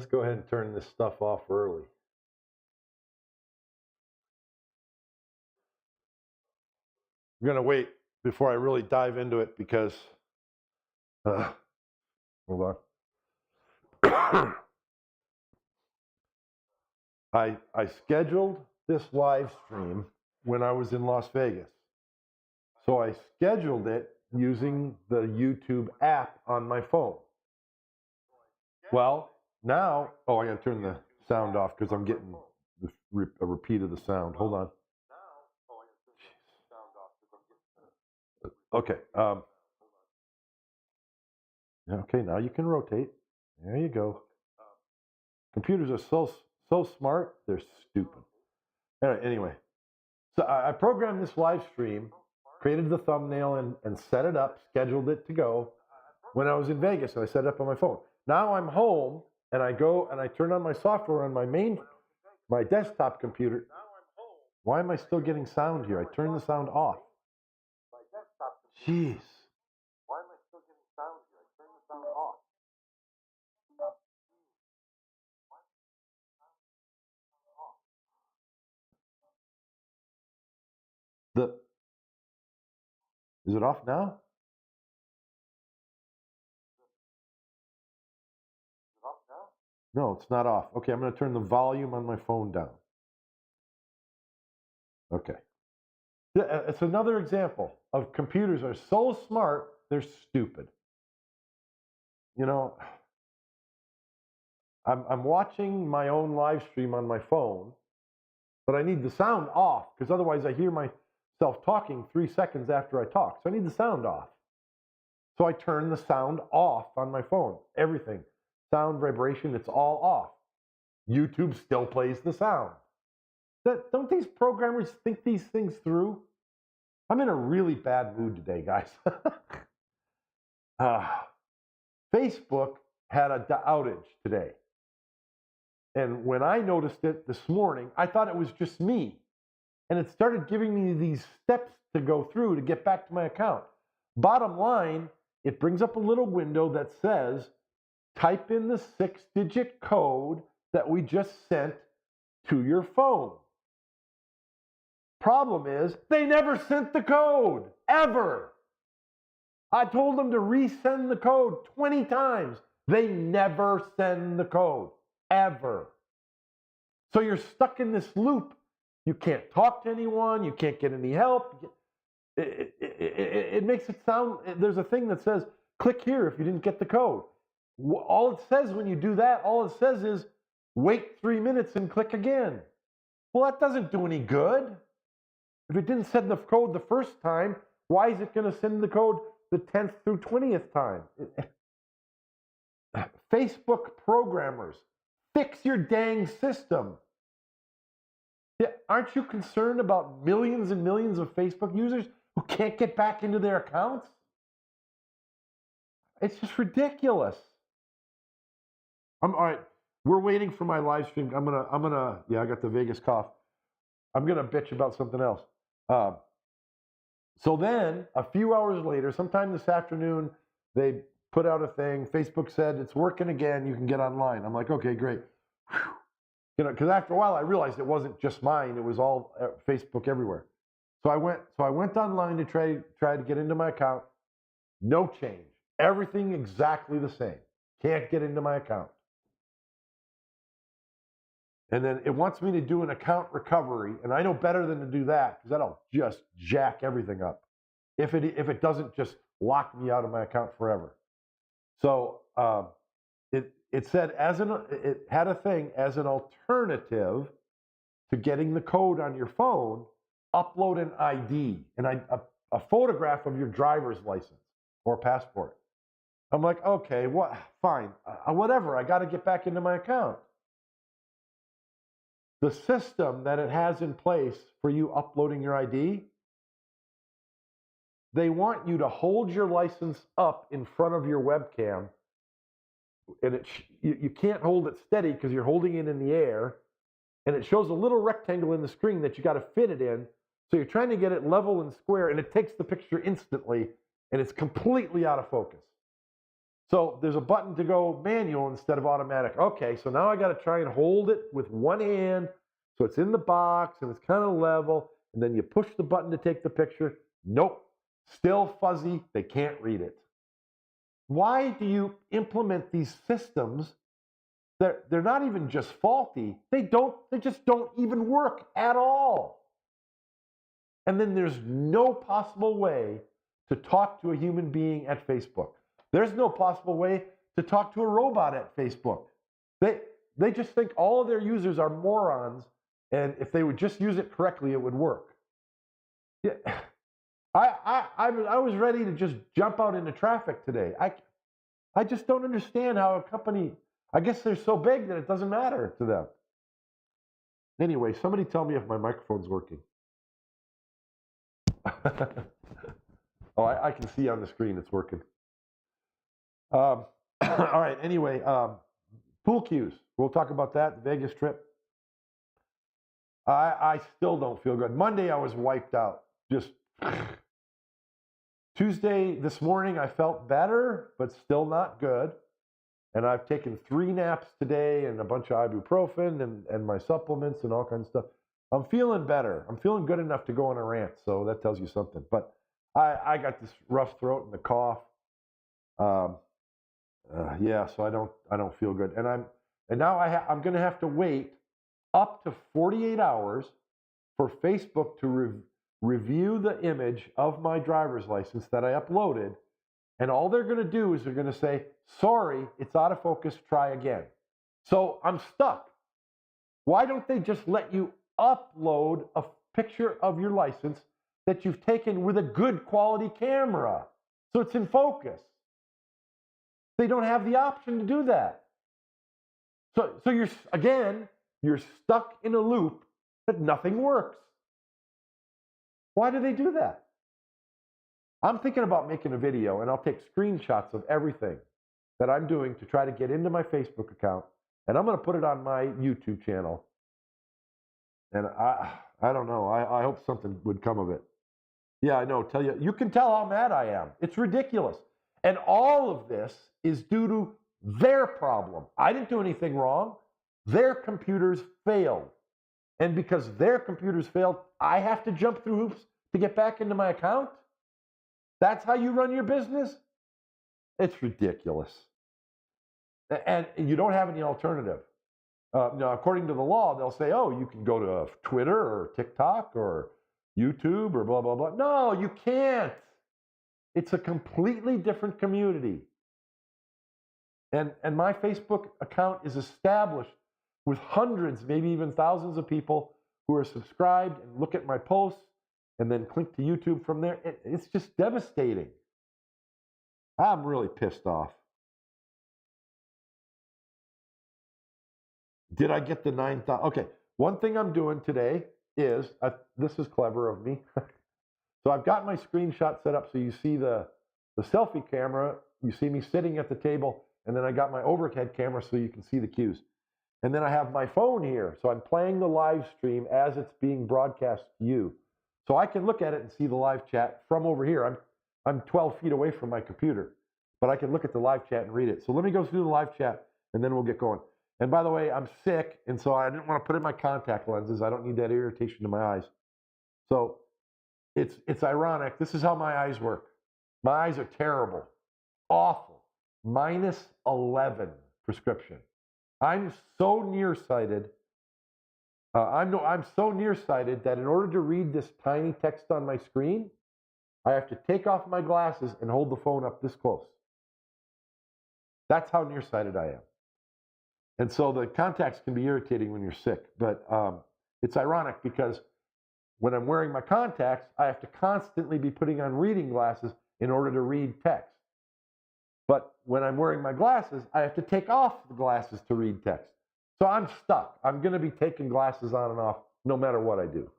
Let's go ahead and turn this stuff off early. I'm going to wait before I really dive into it because, hold on. I scheduled this live stream when I was in Las Vegas. So I scheduled it using the YouTube app on my phone. Well, now, I got to turn the sound off because I'm getting a repeat of the sound. Hold on. Okay. Okay, now you can rotate. There you go. Computers are so smart, they're stupid. Anyway, so I programmed this live stream, created the thumbnail and set it up, scheduled it to go when I was in Vegas, and I set it up on my phone. Now I'm home, and I go and I turn on my software on my desktop computer. Why am I still getting sound here? I turned the sound off. Jeez. Why am I still getting sound here? I turned the sound off. Is it off now? No, it's not off. Okay, I'm going to turn the volume on my phone down. Okay. It's another example of computers are so smart, they're stupid. You know, I'm watching my own live stream on my phone, but I need the sound off because otherwise I hear myself talking 3 seconds after I talk. So I need the sound off. So I turn the sound off on my phone. Everything. Sound, vibration, it's all off. YouTube still plays the sound. Don't these programmers think these things through? I'm in a really bad mood today, guys. Facebook had an outage today. And when I noticed it this morning, I thought it was just me. And it started giving me these steps to go through to get back to my account. Bottom line, it brings up a little window that says, type in the 6-digit code that we just sent to your phone. Problem is, they never sent the code, ever. I told them to resend the code 20 times. They never send the code, ever. So you're stuck in this loop. You can't talk to anyone. You can't get any help. It makes it sound, there's a thing that says, click here if you didn't get the code. All it says when you do that, all it says is, wait 3 minutes and click again. Well, that doesn't do any good. If it didn't send the code the first time, why is it going to send the code the 10th through 20th time? Facebook programmers, fix your dang system. Yeah, aren't you concerned about millions and millions of Facebook users who can't get back into their accounts? It's just ridiculous. All right, we're waiting for my live stream. Yeah, I got the Vegas cough. I'm gonna bitch about something else. So then, a few hours later, sometime this afternoon, they put out a thing. Facebook said it's working again. You can get online. I'm like, okay, great. Whew. You know, because after a while, I realized it wasn't just mine. It was all Facebook everywhere. So I went online to try to get into my account. No change. Everything exactly the same. Can't get into my account. And then it wants me to do an account recovery, and I know better than to do that because that'll just jack everything up. If it doesn't just lock me out of my account forever. So it said it had a thing as an alternative to getting the code on your phone, upload an ID and a photograph of your driver's license or passport. I'm like, okay, fine, whatever. I got to get back into my account. The system that it has in place for you uploading your ID, they want you to hold your license up in front of your webcam, and you can't hold it steady because you're holding it in the air, and it shows a little rectangle in the screen that you got to fit it in. So you're trying to get it level and square, and it takes the picture instantly, and it's completely out of focus. So there's a button to go manual instead of automatic. Okay, so now I got to try and hold it with one hand so it's in the box and it's kind of level, and then you push the button to take the picture. Nope, still fuzzy. They can't read it. Why do you implement these systems that they're not even just faulty, they just don't even work at all? And then there's no possible way to talk to a human being at Facebook. There's no possible way to talk to a robot at Facebook. They just think all of their users are morons, and if they would just use it correctly, it would work. Yeah. I was ready to just jump out into traffic today. I just don't understand how a company, I guess they're so big that it doesn't matter to them. Anyway, somebody tell me if my microphone's working. Oh, I can see on the screen it's working. All right, anyway, pool cues. We'll talk about that, the Vegas trip. I still don't feel good. Monday, I was wiped out. Just Tuesday, this morning, I felt better, but still not good. And I've taken 3 naps today and a bunch of ibuprofen and my supplements and all kinds of stuff. I'm feeling better. I'm feeling good enough to go on a rant, so that tells you something. But I got this rough throat and the cough. Yeah, so I don't feel good. And now I'm going to have to wait up to 48 hours for Facebook to review the image of my driver's license that I uploaded. And all they're going to do is they're going to say, sorry, it's out of focus, try again. So I'm stuck. Why don't they just let you upload a picture of your license that you've taken with a good quality camera so it's in focus? They don't have the option to do that. So you're stuck in a loop that nothing works. Why do they do that? I'm thinking about making a video, and I'll take screenshots of everything that I'm doing to try to get into my Facebook account, and I'm going to put it on my YouTube channel. And I don't know. I hope something would come of it. Yeah, I know. You can tell how mad I am. It's ridiculous. And all of this is due to their problem. I didn't do anything wrong. Their computers failed. And because their computers failed, I have to jump through hoops to get back into my account? That's how you run your business? It's ridiculous. And you don't have any alternative. Now, according to the law, they'll say, oh, you can go to Twitter or TikTok or YouTube or blah, blah, blah. No, you can't. It's a completely different community. And my Facebook account is established with hundreds, maybe even thousands of people who are subscribed and look at my posts and then click to YouTube from there. It's just devastating. I'm really pissed off. Did I get the 9,000? Okay, one thing I'm doing today is, this is clever of me. So I've got my screenshot set up so you see the selfie camera, you see me sitting at the table, and then I got my overhead camera so you can see the cues. And then I have my phone here, so I'm playing the live stream as it's being broadcast to you. So I can look at it and see the live chat from over here. I'm 12 feet away from my computer, but I can look at the live chat and read it. So let me go through the live chat, and then we'll get going. And by the way, I'm sick, and so I didn't want to put in my contact lenses. I don't need that irritation to my eyes. So it's ironic. This is how my eyes work. My eyes are terrible, awful, -11 prescription. I'm so nearsighted. I'm so nearsighted that in order to read this tiny text on my screen, I have to take off my glasses and hold the phone up this close. That's how nearsighted I am. And so the contacts can be irritating when you're sick, but it's ironic because when I'm wearing my contacts, I have to constantly be putting on reading glasses in order to read text. But when I'm wearing my glasses, I have to take off the glasses to read text. So I'm stuck. I'm going to be taking glasses on and off no matter what I do.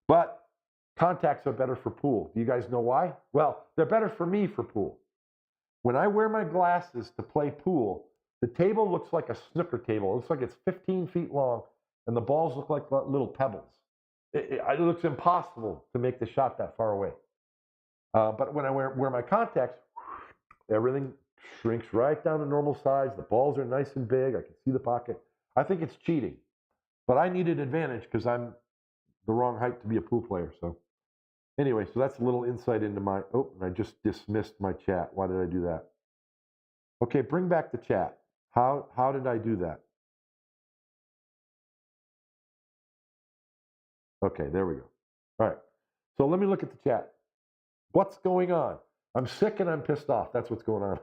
But contacts are better for pool. Do you guys know why? Well, they're better for me for pool. When I wear my glasses to play pool, the table looks like a snooker table. It looks like it's 15 feet long, and the balls look like little pebbles. It looks impossible to make the shot that far away. But when I wear my contacts, everything shrinks right down to normal size. The balls are nice and big. I can see the pocket. I think it's cheating. But I need an advantage because I'm the wrong height to be a pool player. So anyway, so that's a little insight into my, oh, and I just dismissed my chat. Why did I do that? Okay, bring back the chat. How did I do that? Okay, there we go. All right. So let me look at the chat. What's going on? I'm sick and I'm pissed off. That's what's going on.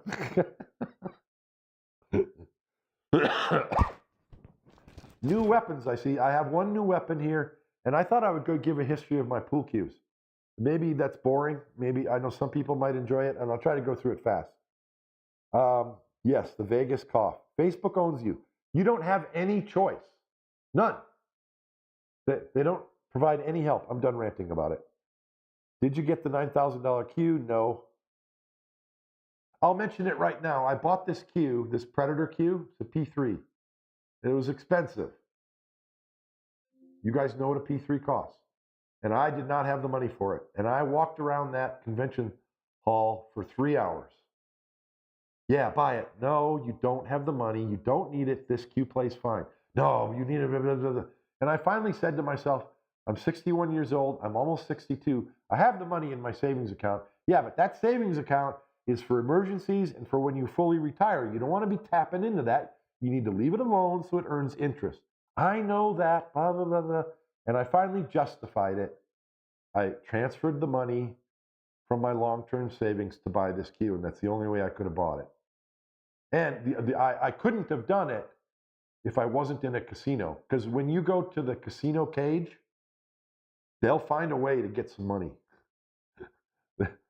New weapons, I see. I have one new weapon here, and I thought I would go give a history of my pool cues. Maybe that's boring. Maybe I know some people might enjoy it, and I'll try to go through it fast. Yes, the Vegas cough. Facebook owns you. You don't have any choice. None. They don't provide any help. I'm done ranting about it. Did you get the $9,000 cue? No. I'll mention it right now. I bought this cue, this Predator cue. It's a P3. It was expensive. You guys know what a P3 costs. And I did not have the money for it. And I walked around that convention hall for 3 hours. Yeah, buy it. No, you don't have the money. You don't need it. This cue plays fine. No, you need it. Blah, blah, blah, blah. And I finally said to myself, I'm 61 years old. I'm almost 62. I have the money in my savings account. Yeah, but that savings account is for emergencies and for when you fully retire. You don't want to be tapping into that. You need to leave it alone so it earns interest. I know that, blah, blah, blah, blah. And I finally justified it. I transferred the money from my long-term savings to buy this cue, and that's the only way I could have bought it. And I couldn't have done it if I wasn't in a casino, because when you go to the casino cage, they'll find a way to get some money.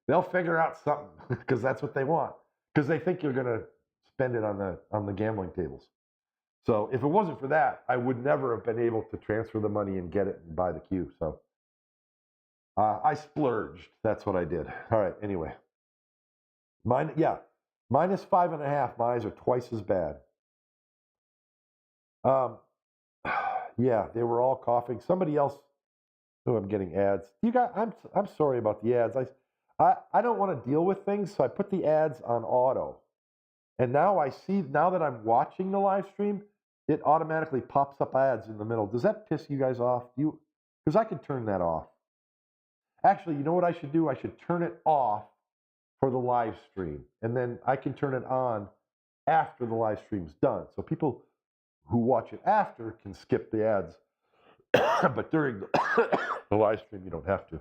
They'll figure out something because that's what they want, because they think you're going to spend it on the gambling tables. So if it wasn't for that, I would never have been able to transfer the money and get it and buy the cue. So I splurged. That's what I did. All right. Anyway, minus 5.5. My eyes are twice as bad. Yeah, they were all coughing. Somebody else. Oh, I'm getting ads. You guys, I'm sorry about the ads. I don't want to deal with things, so I put the ads on auto. And now I see, now that I'm watching the live stream, it automatically pops up ads in the middle. Does that piss you guys off? Because I could turn that off. Actually, you know what I should do? I should turn it off for the live stream, and then I can turn it on after the live stream's done. So people who watch it after can skip the ads, but during the live stream, you don't have to.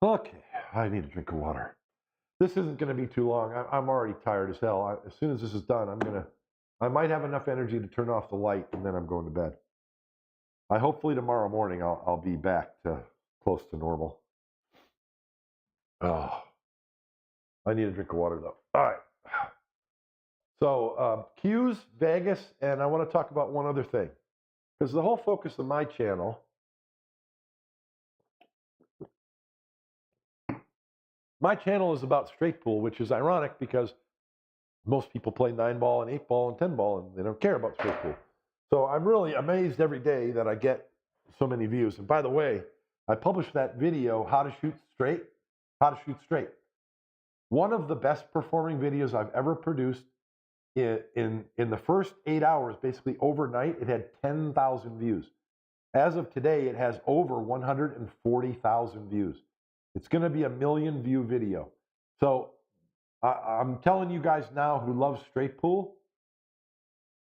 Okay, I need a drink of water. This isn't going to be too long. I'm already tired as hell. As soon as this is done, I might have enough energy to turn off the light, and then I'm going to bed. Hopefully tomorrow morning I'll be back to close to normal. Oh, I need a drink of water though. All right. So cues, Vegas, and I want to talk about one other thing, because the whole focus of my channel is about straight pool, which is ironic because most people play 9-ball and 8-ball and 10-ball, and they don't care about straight pool. So I'm really amazed every day that I get so many views. And by the way, I published that video, how to shoot straight. One of the best performing videos I've ever produced. In the first 8 hours, basically overnight, it had 10,000 views. As of today, it has over 140,000 views. It's going to be a 1 million view video. So I'm telling you guys now who love straight pool,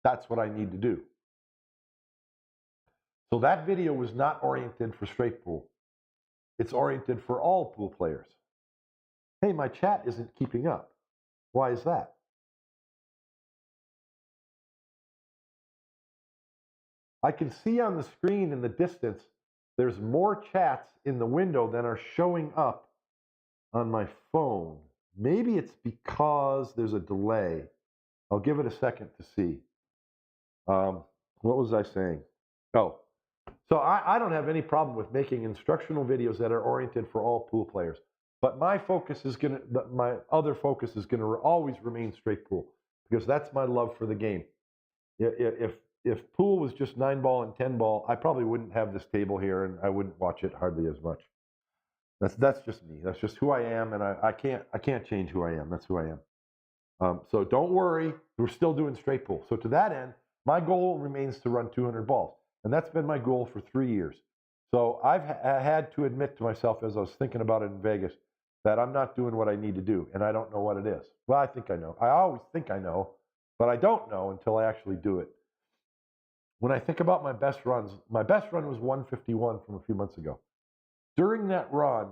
that's what I need to do. So that video was not oriented for straight pool. It's oriented for all pool players. Hey, my chat isn't keeping up. Why is that? I can see on the screen in the distance, there's more chats in the window than are showing up on my phone. Maybe it's because there's a delay. I'll give it a second to see. What was I saying? Oh, so I don't have any problem with making instructional videos that are oriented for all pool players. But my other focus is going to always remain straight pool, because that's my love for the game. If pool was just 9-ball and 10-ball, I probably wouldn't have this table here, and I wouldn't watch it hardly as much. That's just me. That's just who I am, and I can't change who I am. That's who I am. So don't worry, we're still doing straight pool. So to that end, my goal remains to run 200 balls, and that's been my goal for 3 years. So I had to admit to myself as I was thinking about it in Vegas that I'm not doing what I need to do, and I don't know what it is. Well, I think I know. I always think I know, but I don't know until I actually do it. When I think about my best runs, my best run was 151 from a few months ago. During that run,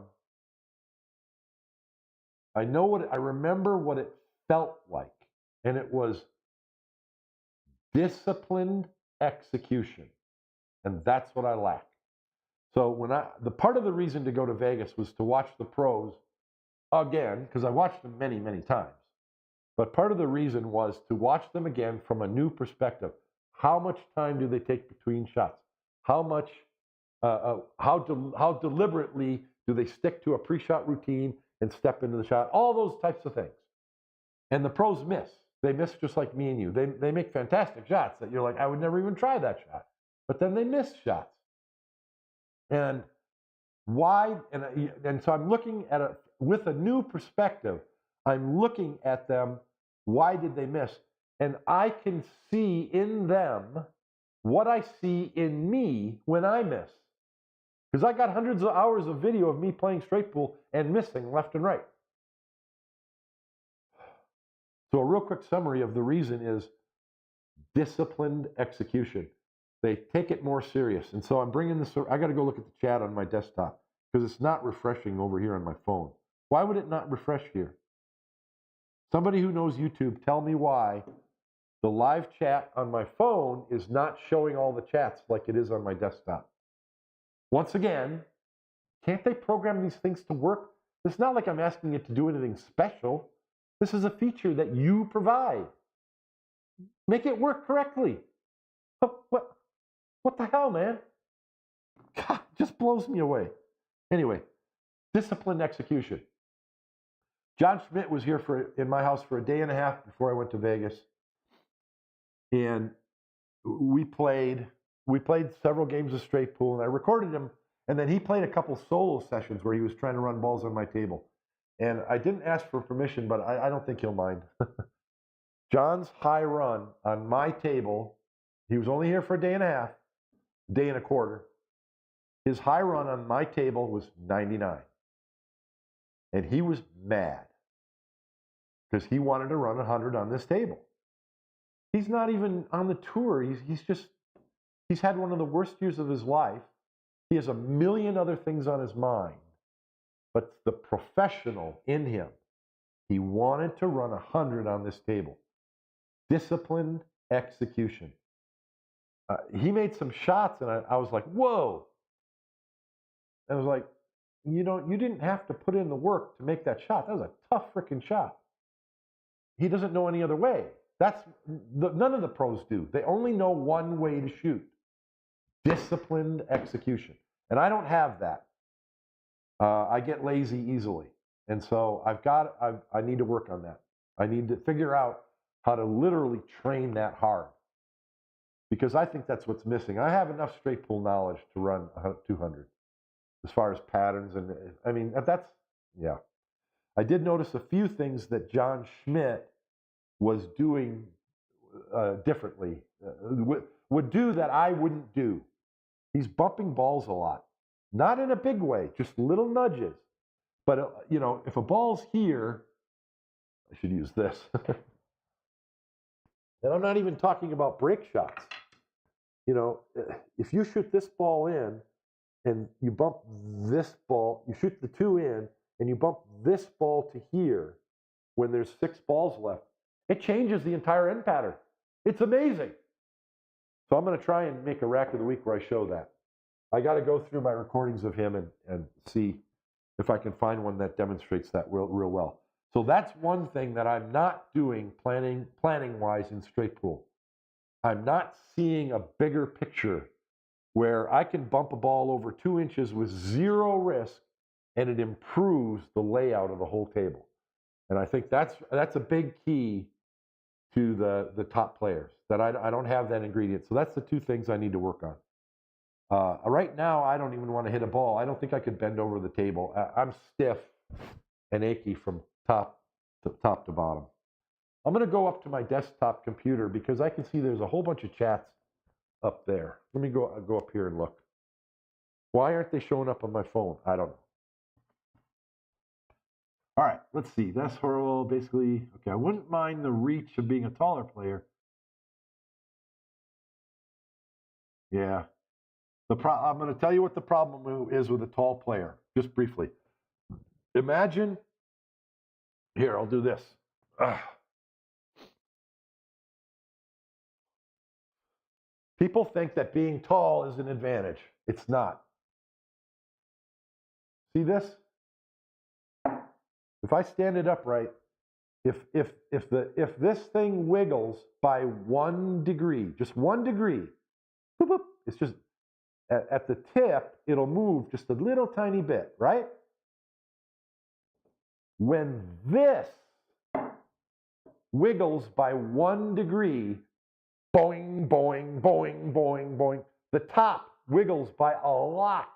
I remember what it felt like, and it was disciplined execution, and that's what I lack. So the part of the reason to go to Vegas was to watch the pros again, because I watched them many, many times. But part of the reason was to watch them again from a new perspective. How much time do they take between shots? How deliberately do they stick to a pre-shot routine and step into the shot? All those types of things. And the pros miss. They miss just like me and you. They make fantastic shots that you're like, I would never even try that shot. But then they miss shots. And why? And so I'm looking at it with a new perspective. I'm looking at them. Why did they miss? And I can see in them what I see in me when I miss. Because I got hundreds of hours of video of me playing straight pool and missing left and right. So a real quick summary of the reason is disciplined execution. They take it more serious. And so I'm bringing this, I got to go look at the chat on my desktop because it's not refreshing over here on my phone. Why would it not refresh here? Somebody who knows YouTube, tell me why the live chat on my phone is not showing all the chats like it is on my desktop. Once again, can't they program these things to work? It's not like I'm asking it to do anything special. This is a feature that you provide. Make it work correctly. What the hell, man? God, it just blows me away. Anyway, disciplined execution. John Schmidt was here in my house for a day and a half before I went to Vegas. And we played several games of straight pool, and I recorded him, and then he played a couple solo sessions where he was trying to run balls on my table. And I didn't ask for permission, but I don't think he'll mind. John's high run on my table, he was only here for a day and a half, day and a quarter. His high run on my table was 99. And he was mad because he wanted to run 100 on this table. He's not even on the tour. He's had one of the worst years of his life. He has a million other things on his mind. But the professional in him, he wanted to run 100 on this table. Disciplined execution. He made some shots, and I was like, whoa. I was like, you didn't have to put in the work to make that shot. That was a tough freaking shot. He doesn't know any other way. None of the pros do. They only know one way to shoot. Disciplined execution. And I don't have that. I get lazy easily. And so I need to work on that. I need to figure out how to literally train that hard. Because I think that's what's missing. I have enough straight pool knowledge to run 200 as far as patterns. And I mean, yeah. I did notice a few things that John Schmidt was doing differently, would do that I wouldn't do. He's bumping balls a lot. Not in a big way, just little nudges. But, if a ball's here, I should use this. And I'm not even talking about break shots. If you shoot this ball in and you bump this ball, you shoot the two in and you bump this ball to here when there's 6 balls left, it changes the entire end pattern. It's amazing. So I'm going to try and make a rack of the week where I show that. I got to go through my recordings of him and see if I can find one that demonstrates that real well. So that's one thing that I'm not doing planning-wise in straight pool. I'm not seeing a bigger picture where I can bump a ball over 2 inches with 0 risk and it improves the layout of the whole table. And I think that's a big key to the top players, that I don't have that ingredient. So that's the 2 things I need to work on. Right now, I don't even want to hit a ball. I don't think I could bend over the table. I'm stiff and achy from top to bottom. I'm going to go up to my desktop computer because I can see there's a whole bunch of chats up there. Let me go up here and look. Why aren't they showing up on my phone? I don't know. All right, let's see. That's horrible. Basically, okay, I wouldn't mind the reach of being a taller player. Yeah. I'm going to tell you what the problem is with a tall player, just briefly. Imagine, here, I'll do this. People think that being tall is an advantage. It's not. See this? If I stand it upright, if this thing wiggles by 1 degree, just 1 degree, boop, boop, it's just at the tip, it'll move just a little tiny bit, right? When this wiggles by 1 degree, boing, boing, boing, boing, boing, the top wiggles by a lot.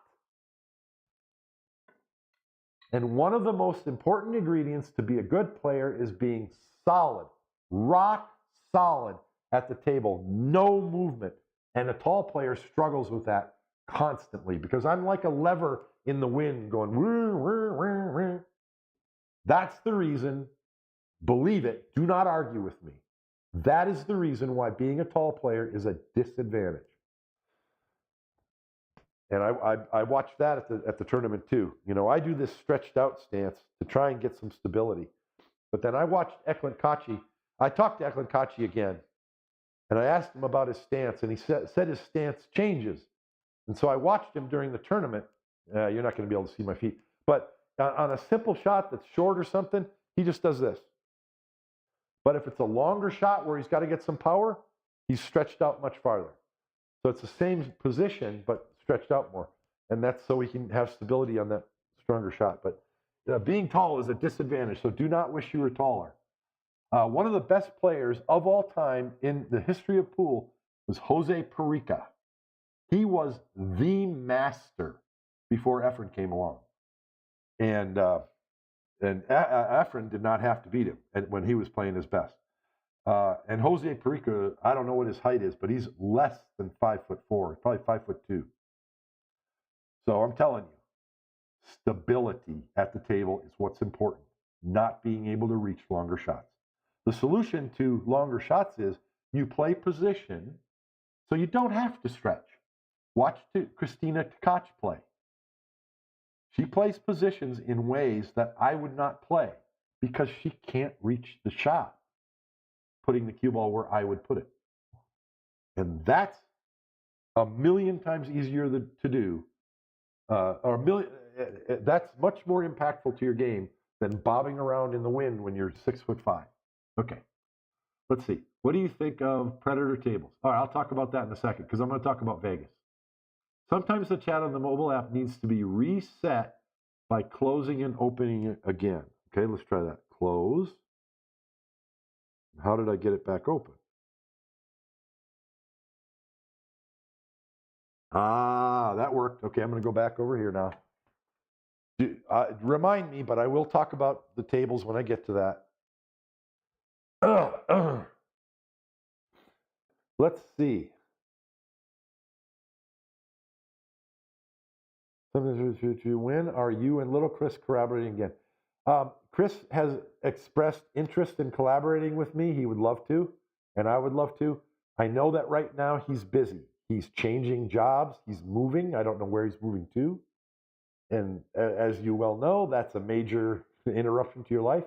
And one of the most important ingredients to be a good player is being solid, rock solid at the table, no movement. And a tall player struggles with that constantly because I'm like a lever in the wind going, woo, woo, woo, woo. That's the reason, believe it, do not argue with me. That is the reason why being a tall player is a disadvantage. And I watched that at the tournament too. You know, I do this stretched out stance to try and get some stability. But then I watched Eklund Kochi. I talked to Eklund Kochi again, and I asked him about his stance, and he said his stance changes. And so I watched him during the tournament. You're not going to be able to see my feet. But on a simple shot that's short or something, he just does this. But if it's a longer shot where he's got to get some power, he's stretched out much farther. So it's the same position, but stretched out more. And that's so he can have stability on that stronger shot. But being tall is a disadvantage, so do not wish you were taller. One of the best players of all time in the history of pool was Jose Perica. He was the master before Efren came along. And Efren did not have to beat him when he was playing his best. And Jose Perica, I don't know what his height is, but he's less than 5'4", probably 5'2". So I'm telling you, stability at the table is what's important, not being able to reach longer shots. The solution to longer shots is you play position so you don't have to stretch. Watch Christina Tkach play. She plays positions in ways that I would not play because she can't reach the shot, putting the cue ball where I would put it. And that's a million times easier to do, that's much more impactful to your game than bobbing around in the wind when you're 6'5". Okay, let's see. What do you think of predator tables? All right, I'll talk about that in a second because I'm going to talk about Vegas. Sometimes the chat on the mobile app needs to be reset by closing and opening it again. Okay, let's try that. Close. How did I get it back open? Ah, that worked. Okay, I'm going to go back over here now. Remind me, but I will talk about the tables when I get to that. Let's see. When are you and little Chris collaborating again? Chris has expressed interest in collaborating with me. He would love to, and I would love to. I know that right now he's busy. He's changing jobs. He's moving. I don't know where he's moving to. And as you well know, that's a major interruption to your life.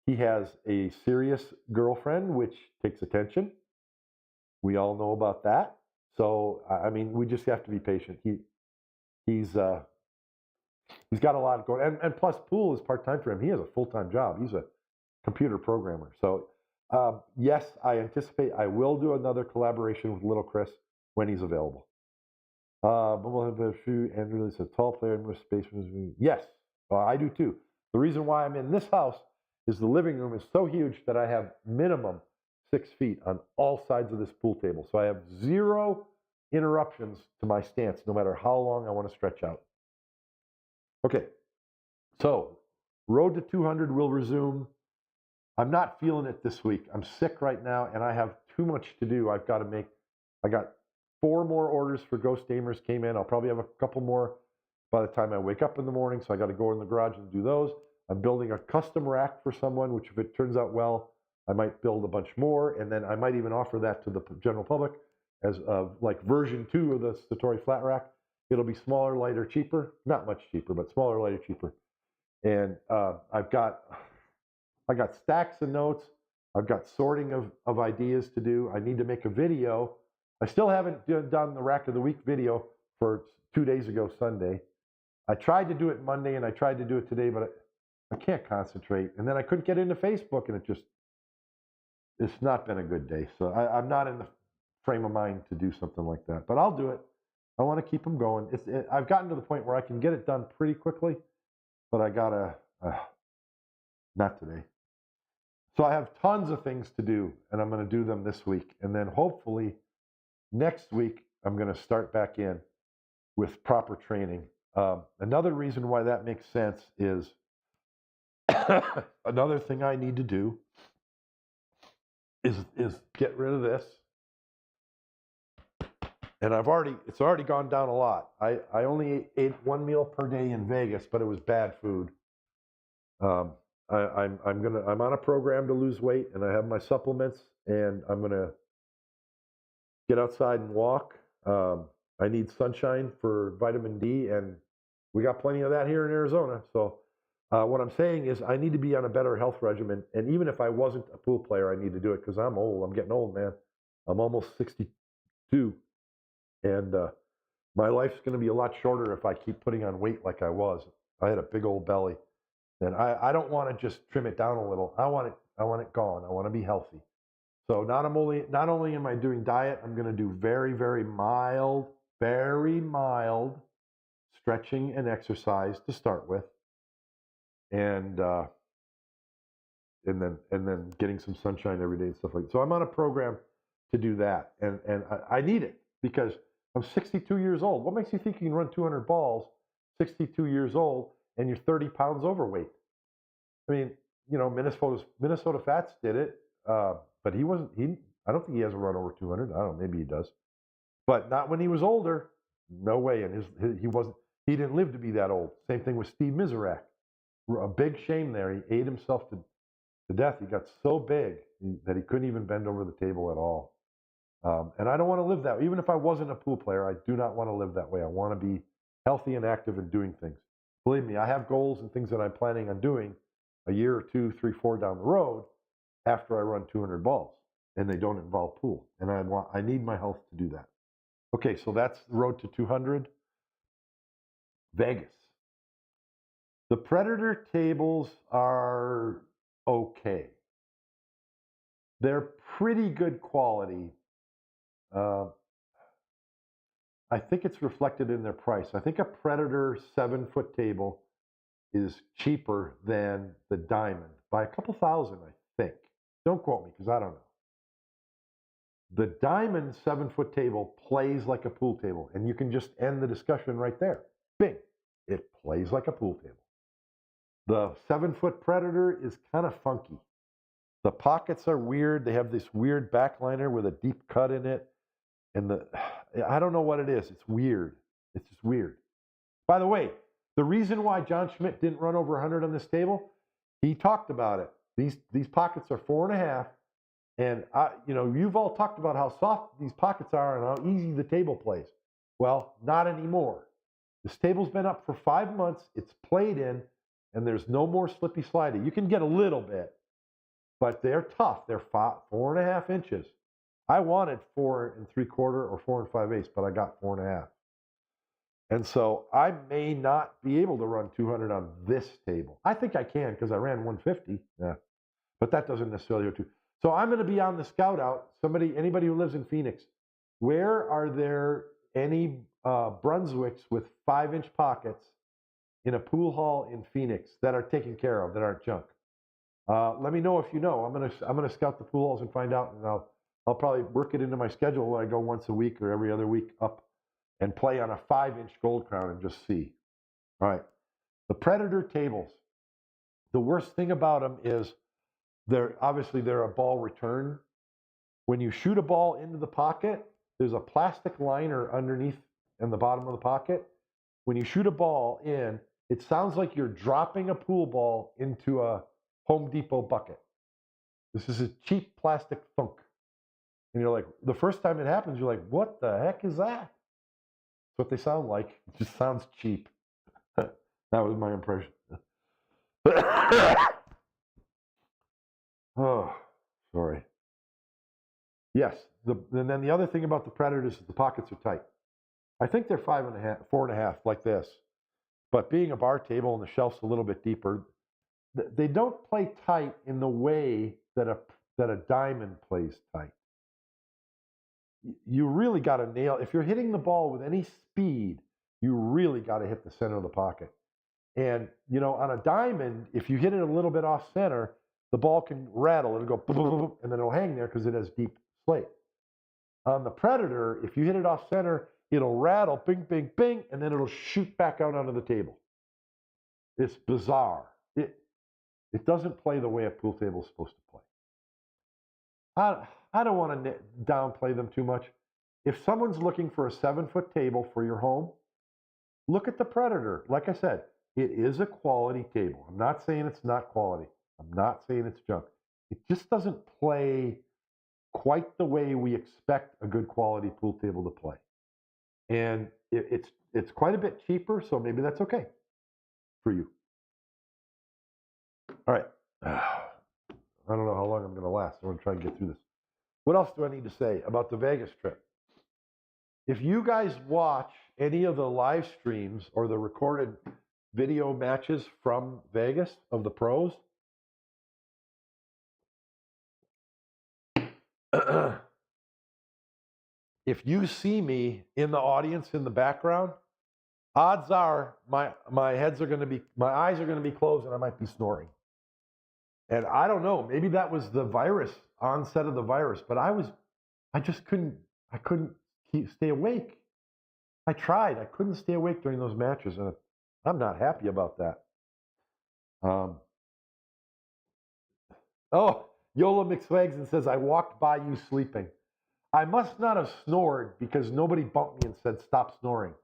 He has a serious girlfriend, which takes attention. We all know about that. So, I mean, we just have to be patient. He's got a lot going, and plus pool is part-time for him. He has a full-time job. He's a computer programmer. So, yes, I anticipate I will do another collaboration with little Chris when he's available. Andrew is a tall player in more space. Yes, I do too. The reason why I'm in this house is the living room is so huge that I have minimum 6 feet on all sides of this pool table. So I have zero interruptions to my stance, no matter how long I want to stretch out. Okay, so road to 200 will resume. I'm not feeling it this week. I'm sick right now, and I have too much to do. I got 4 more orders for Ghost Gamers came in. I'll probably have a couple more by the time I wake up in the morning, so I got to go in the garage and do those. I'm building a custom rack for someone, which if it turns out well, I might build a bunch more, and then I might even offer that to the general public as like version 2 of the Satori flat rack. It'll be smaller, lighter, cheaper. Not much cheaper, but smaller, lighter, cheaper. And I got stacks of notes. I've got sorting of ideas to do. I need to make a video. I still haven't done the Rack of the Week video for 2 days ago, Sunday. I tried to do it Monday and I tried to do it today, but I can't concentrate. And then I couldn't get into Facebook, and it's not been a good day. So I'm not in the frame of mind to do something like that, but I'll do it. I want to keep them going. I've gotten to the point where I can get it done pretty quickly, but I gotta, not today. So I have tons of things to do, and I'm going to do them this week. And then hopefully next week, I'm going to start back in with proper training. Another reason why that makes sense is another thing I need to do is get rid of this. And it's already gone down a lot. I only ate 1 meal per day in Vegas, but it was bad food. I'm on a program to lose weight, and I have my supplements, and I'm gonna get outside and walk. I need sunshine for vitamin D, and we got plenty of that here in Arizona. So what I'm saying is I need to be on a better health regimen, and even if I wasn't a pool player, I need to do it because I'm old. I'm getting old, man. I'm almost 62, and my life's going to be a lot shorter if I keep putting on weight like I was. I had a big old belly. And I don't want to just trim it down a little. I want it gone. I want to be healthy. So not only am I doing diet, I'm going to do very, very mild stretching and exercise to start with, and then getting some sunshine every day and stuff like that. So I'm on a program to do that, and I need it because I'm 62 years old. What makes you think you can run 200 balls 62 years old and you're 30 pounds overweight? I mean, you know, Minnesota Fats did it, but I don't think he has a run over 200. I don't know, maybe he does, but not when he was older. No way. And he didn't live to be that old. Same thing with Steve Miserak. A big shame there. He ate himself to death. He got so big that he couldn't even bend over the table at all. And I don't want to live that way. Even if I wasn't a pool player, I do not want to live that way. I want to be healthy and active and doing things. Believe me, I have goals and things that I'm planning on doing a year or 2, 3, 4 down the road after I run 200 balls, and they don't involve pool. And I need my health to do that. Okay, so that's the road to 200. Vegas. The Predator tables are okay. They're pretty good quality. I think it's reflected in their price. I think a Predator 7-foot table is cheaper than the Diamond by a couple thousand, I think. Don't quote me because I don't know. The Diamond 7-foot table plays like a pool table, and you can just end the discussion right there. Bing, it plays like a pool table. The 7-foot Predator is kind of funky. The pockets are weird. They have this weird backliner with a deep cut in it. And I don't know what it is. It's weird. It's just weird. By the way, the reason why John Schmidt didn't run over 100 on this table, he talked about it. These pockets are 4.5. And you've all talked about how soft these pockets are and how easy the table plays. Well, not anymore. This table's been up for 5 months. It's played in, and there's no more slippy slidey. You can get a little bit, but they're tough. They're 4.5 inches. I wanted 4 3/4 or 4 5/8, but I got 4.5. And so I may not be able to run 200 on this table. I think I can because I ran 150. Yeah, but that doesn't necessarily go to. So I'm going to be on the scout out. Anybody who lives in Phoenix, where are there any Brunswicks with 5-inch pockets in a pool hall in Phoenix that are taken care of, that aren't junk? Let me know if you know. I'm gonna scout the pool halls and find out, and I'll probably work it into my schedule when I go once a week or every other week up and play on a 5-inch gold crown and just see. All right. The Predator tables. The worst thing about them is they're a ball return. When you shoot a ball into the pocket, there's a plastic liner underneath in the bottom of the pocket. When you shoot a ball in, it sounds like you're dropping a pool ball into a Home Depot bucket. This is a cheap plastic thunk. And you're like, the first time it happens, you're like, what the heck is that? That's what they sound like. It just sounds cheap. That was my impression. Oh, sorry. Yes. And then the other thing about the Predators is the pockets are tight. I think they're 5.5, 4.5, like this. But being a bar table and the shelf's a little bit deeper, they don't play tight in the way that a diamond plays tight. You really got to nail. If you're hitting the ball with any speed, you really got to hit the center of the pocket. And on a diamond, if you hit it a little bit off center, the ball can rattle. It'll go, and then it'll hang there because it has deep slate. On the Predator, if you hit it off center, it'll rattle, bing, bing, bing, and then it'll shoot back out onto the table. It's bizarre. It doesn't play the way a pool table is supposed to play. I don't want to downplay them too much. If someone's looking for a 7-foot table for your home, look at the Predator. Like I said, it is a quality table. I'm not saying it's not quality. I'm not saying it's junk. It just doesn't play quite the way we expect a good quality pool table to play. And it's quite a bit cheaper, so maybe that's okay for you. All right. I don't know how long I'm going to last. I'm going to try and get through this. What else do I need to say about the Vegas trip? If you guys watch any of the live streams or the recorded video matches from Vegas of the pros, if you see me in the audience in the background, odds are my eyes are going to be closed and I might be snoring. And I don't know, maybe that was the onset of the virus, but I couldn't stay awake. I tried. I couldn't stay awake during those matches, and I'm not happy about that. Yola McSwagson says, I walked by you sleeping. I must not have snored because nobody bumped me and said, stop snoring.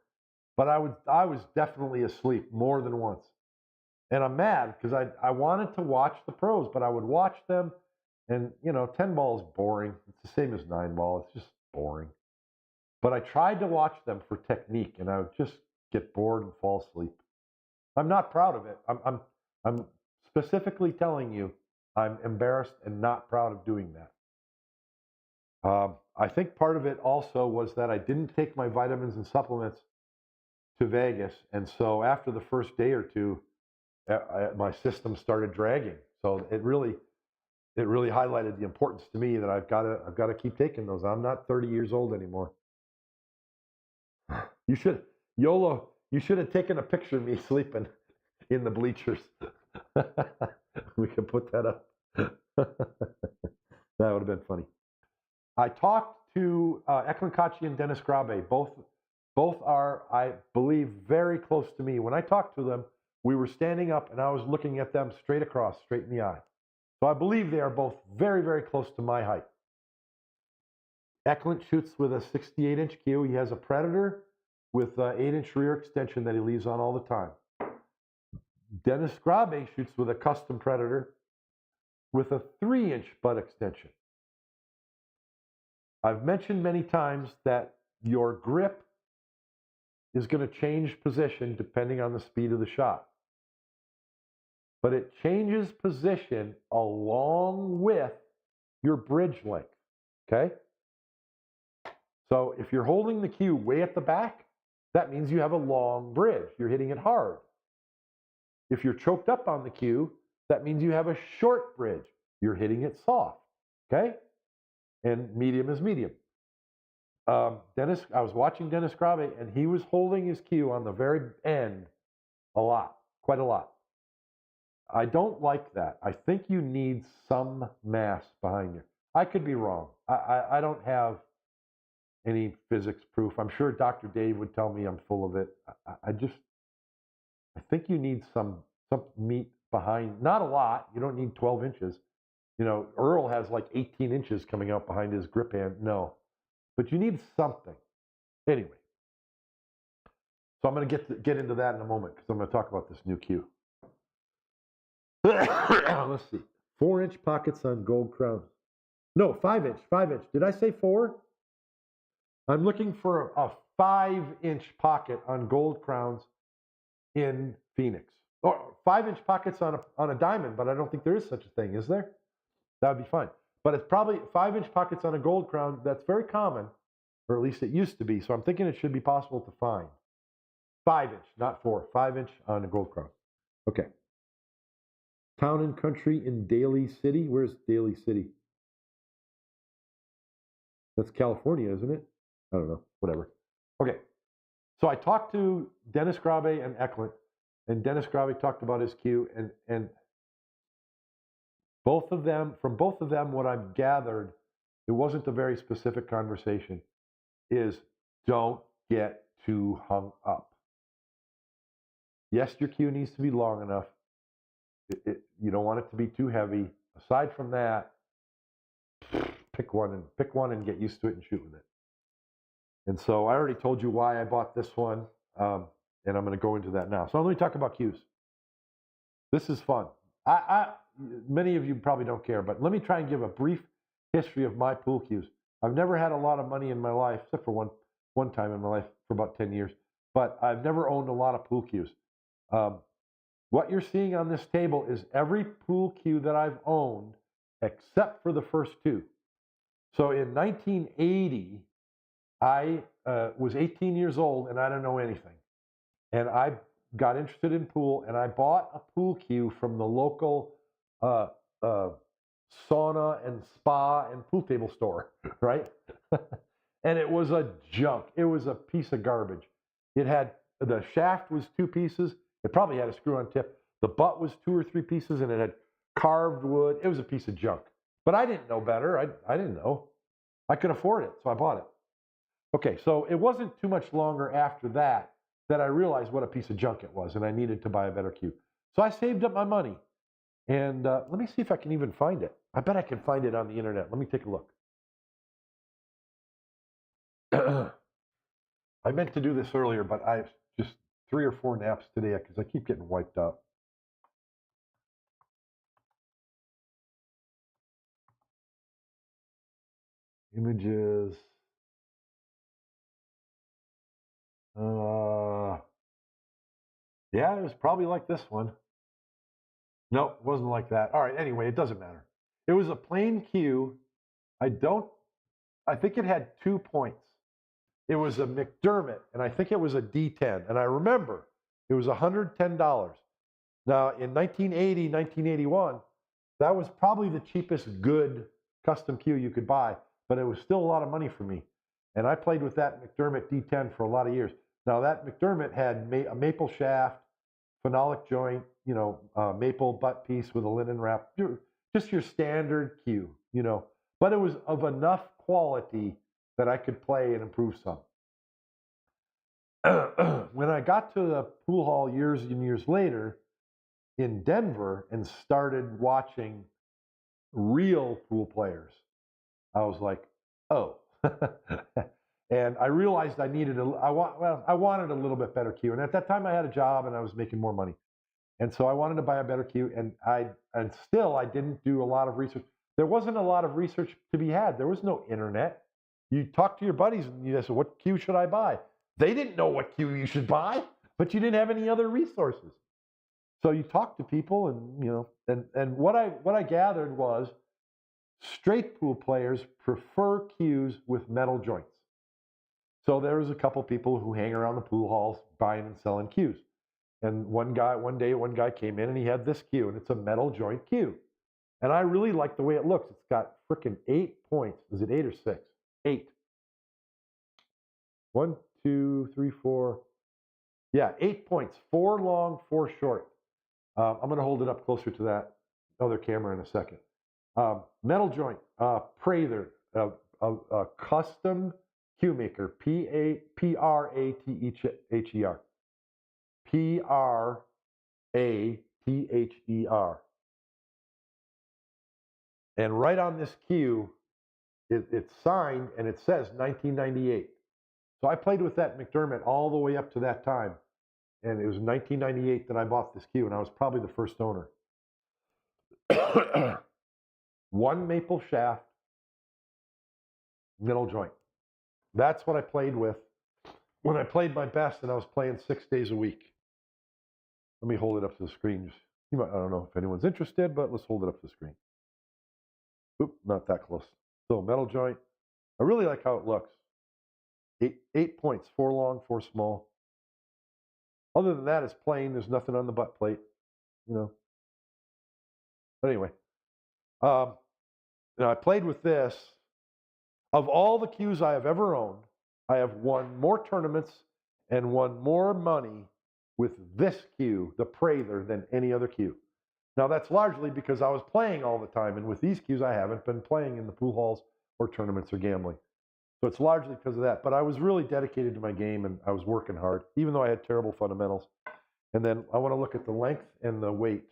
But I was definitely asleep more than once. And I'm mad because I wanted to watch the pros, but I would watch them, and 10 ball is boring. It's the same as 9 ball. It's just boring. But I tried to watch them for technique, and I would just get bored and fall asleep. I'm not proud of it. I'm specifically telling you I'm embarrassed and not proud of doing that. I think part of it also was that I didn't take my vitamins and supplements to Vegas, and so after the first day or two, my system started dragging. So it really highlighted the importance to me that I've got to keep taking those. I'm not 30 years old anymore. You should have taken a picture of me sleeping in the bleachers. We can put that up. That would have been funny. I talked to Eklund Kochi and Dennis Grabe. Both are, I believe, very close to me. When I talked to them, we were standing up and I was looking at them straight in the eye. So I believe they are both very, very close to my height. Eklund shoots with a 68-inch cue. He has a Predator with an 8-inch rear extension that he leaves on all the time. Dennis Grabe shoots with a custom Predator with a 3-inch butt extension. I've mentioned many times that your grip is going to change position depending on the speed of the shot. But it changes position along with your bridge length, okay? So if you're holding the cue way at the back, that means you have a long bridge. You're hitting it hard. If you're choked up on the cue, that means you have a short bridge. You're hitting it soft, okay? And medium is medium. I was watching Dennis Grabe, and he was holding his cue on the very end quite a lot. I don't like that. I think you need some mass behind you. I could be wrong. I don't have any physics proof. I'm sure Dr. Dave would tell me I'm full of it. I think you need some meat behind, not a lot. You don't need 12 inches. You know, Earl has like 18 inches coming out behind his grip hand. No, but you need something. Anyway, so I'm going to get into that in a moment because I'm going to talk about this new cue. Let's see. 4-inch pockets on gold crowns. No, 5-inch. 5-inch. Did I say 4? I'm looking for a 5-inch pocket on gold crowns in Phoenix. Or 5-inch pockets on a diamond, but I don't think there is such a thing, is there? That would be fine. But it's probably 5-inch pockets on a gold crown. That's very common, or at least it used to be. So I'm thinking it should be possible to find. 5-inch, not 4. 5-inch on a gold crown. Okay. Town and country in Daly City. Where's Daly City? That's California, isn't it? I don't know. Whatever. Okay. So I talked to Dennis Grabe and Eklund, and Dennis Grabe talked about his cue, and both of them, what I've gathered, it wasn't a very specific conversation, is don't get too hung up. Yes, your cue needs to be long enough. You don't want it to be too heavy. Aside from that, pick one and get used to it and shoot with it. And so I already told you why I bought this one, and I'm going to go into that now. So let me talk about cues. This is fun. Many of you probably don't care, but let me try and give a brief history of my pool cues. I've never had a lot of money in my life, except for one time in my life for about 10 years, but I've never owned a lot of pool cues. What you're seeing on this table is every pool cue that I've owned, except for the first two. So in 1980, I was 18 years old and I didn't know anything. And I got interested in pool and I bought a pool cue from the local sauna and spa and pool table store, right? And it was a junk. It was a piece of garbage. It had, the shaft was 2 pieces. It probably had a screw-on tip. The butt was 2 or 3 pieces and it had carved wood. It was a piece of junk. But I didn't know better. I didn't know. I could afford it, so I bought it. Okay, so it wasn't too much longer after that I realized what a piece of junk it was and I needed to buy a better cue. So I saved up my money. And let me see if I can even find it. I bet I can find it on the internet. Let me take a look. I meant to do this earlier, but I just 3 or 4 naps today because I keep getting wiped out. Images. Yeah, it was probably like this one. Nope, it wasn't like that. All right, anyway, it doesn't matter. It was a plain cue. I think it had 2 points. It was a McDermott, and I think it was a D10. And I remember it was $110. Now, in 1980, 1981, that was probably the cheapest good custom cue you could buy, but it was still a lot of money for me. And I played with that McDermott D10 for a lot of years. Now, that McDermott had a maple shaft, phenolic joint, maple butt piece with a linen wrap, just your standard cue, but it was of enough quality that I could play and improve some. When I got to the pool hall years and years later in Denver and started watching real pool players, I was like, oh. And I realized I wanted a little bit better cue. And at that time I had a job and I was making more money. And so I wanted to buy a better cue, and I didn't do a lot of research. There wasn't a lot of research to be had. There was no internet. You talk to your buddies and you say, what cue should I buy? They didn't know what cue you should buy, but you didn't have any other resources. So you talk to people, and what I gathered was straight pool players prefer cues with metal joints. So there was a couple people who hang around the pool halls buying and selling cues. And one guy came in and he had this cue, and it's a metal joint cue. And I really like the way it looks. It's got frickin' 8 points. Is it 8 or 6? 8. 1, 2, 3, 4. Yeah, 8 points. 4 long, 4 short. I'm going to hold it up closer to that other camera in a second. Metal joint, Prather, a custom cue maker, P-R-A-T-H-E-R. P-R-A-T-H-E-R. And right on this cue, it's signed and it says 1998. So I played with that McDermott all the way up to that time. And it was 1998 that I bought this cue, and I was probably the first owner. One maple shaft, middle joint. That's what I played with when I played my best, and I was playing 6 days a week. Let me hold it up to the screen. I don't know if anyone's interested, but let's hold it up to the screen. Oop, not that close. So metal joint. I really like how it looks. Eight points, 4 long, 4 small. Other than that, it's plain. There's nothing on the butt plate, you know. But anyway, now I played with this. Of all the cues I have ever owned, I have won more tournaments and won more money with this cue, the Prather, than any other cue. Now that's largely because I was playing all the time, and with these cues I haven't been playing in the pool halls or tournaments or gambling. So it's largely because of that. But I was really dedicated to my game, and I was working hard, even though I had terrible fundamentals. And then I want to look at the length and the weight.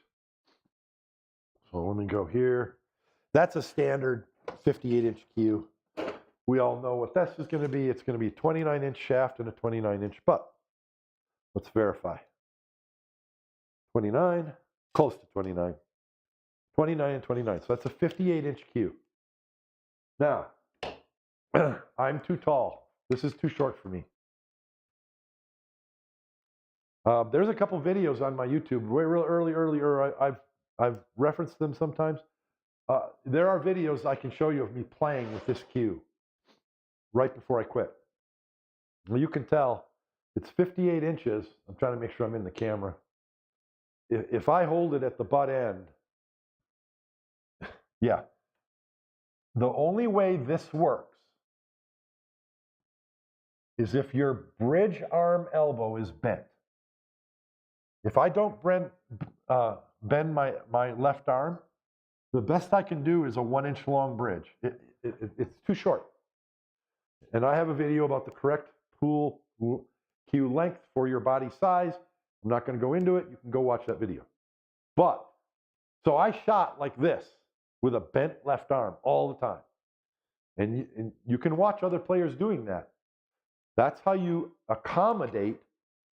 So let me go here. That's a standard 58-inch cue. We all know what this is going to be. It's going to be a 29-inch shaft and a 29-inch butt. Let's verify. 29, close to 29. 29 and 29. So that's a 58-inch cue. Now, I'm too tall. This is too short for me. There's a couple videos on my YouTube, way real earlier. I've referenced them sometimes. There are videos I can show you of me playing with this cue right before I quit. Well, you can tell it's 58 inches. I'm trying to make sure I'm in the camera. If I hold it at the butt end, yeah. The only way this works is if your bridge arm elbow is bent. If I don't bend my left arm, the best I can do is a 1-inch long bridge. It's too short. And I have a video about the correct pool cue length for your body size. I'm not going to go into it. You can go watch that video. But, so I shot like this with a bent left arm all the time. And you can watch other players doing that. That's how you accommodate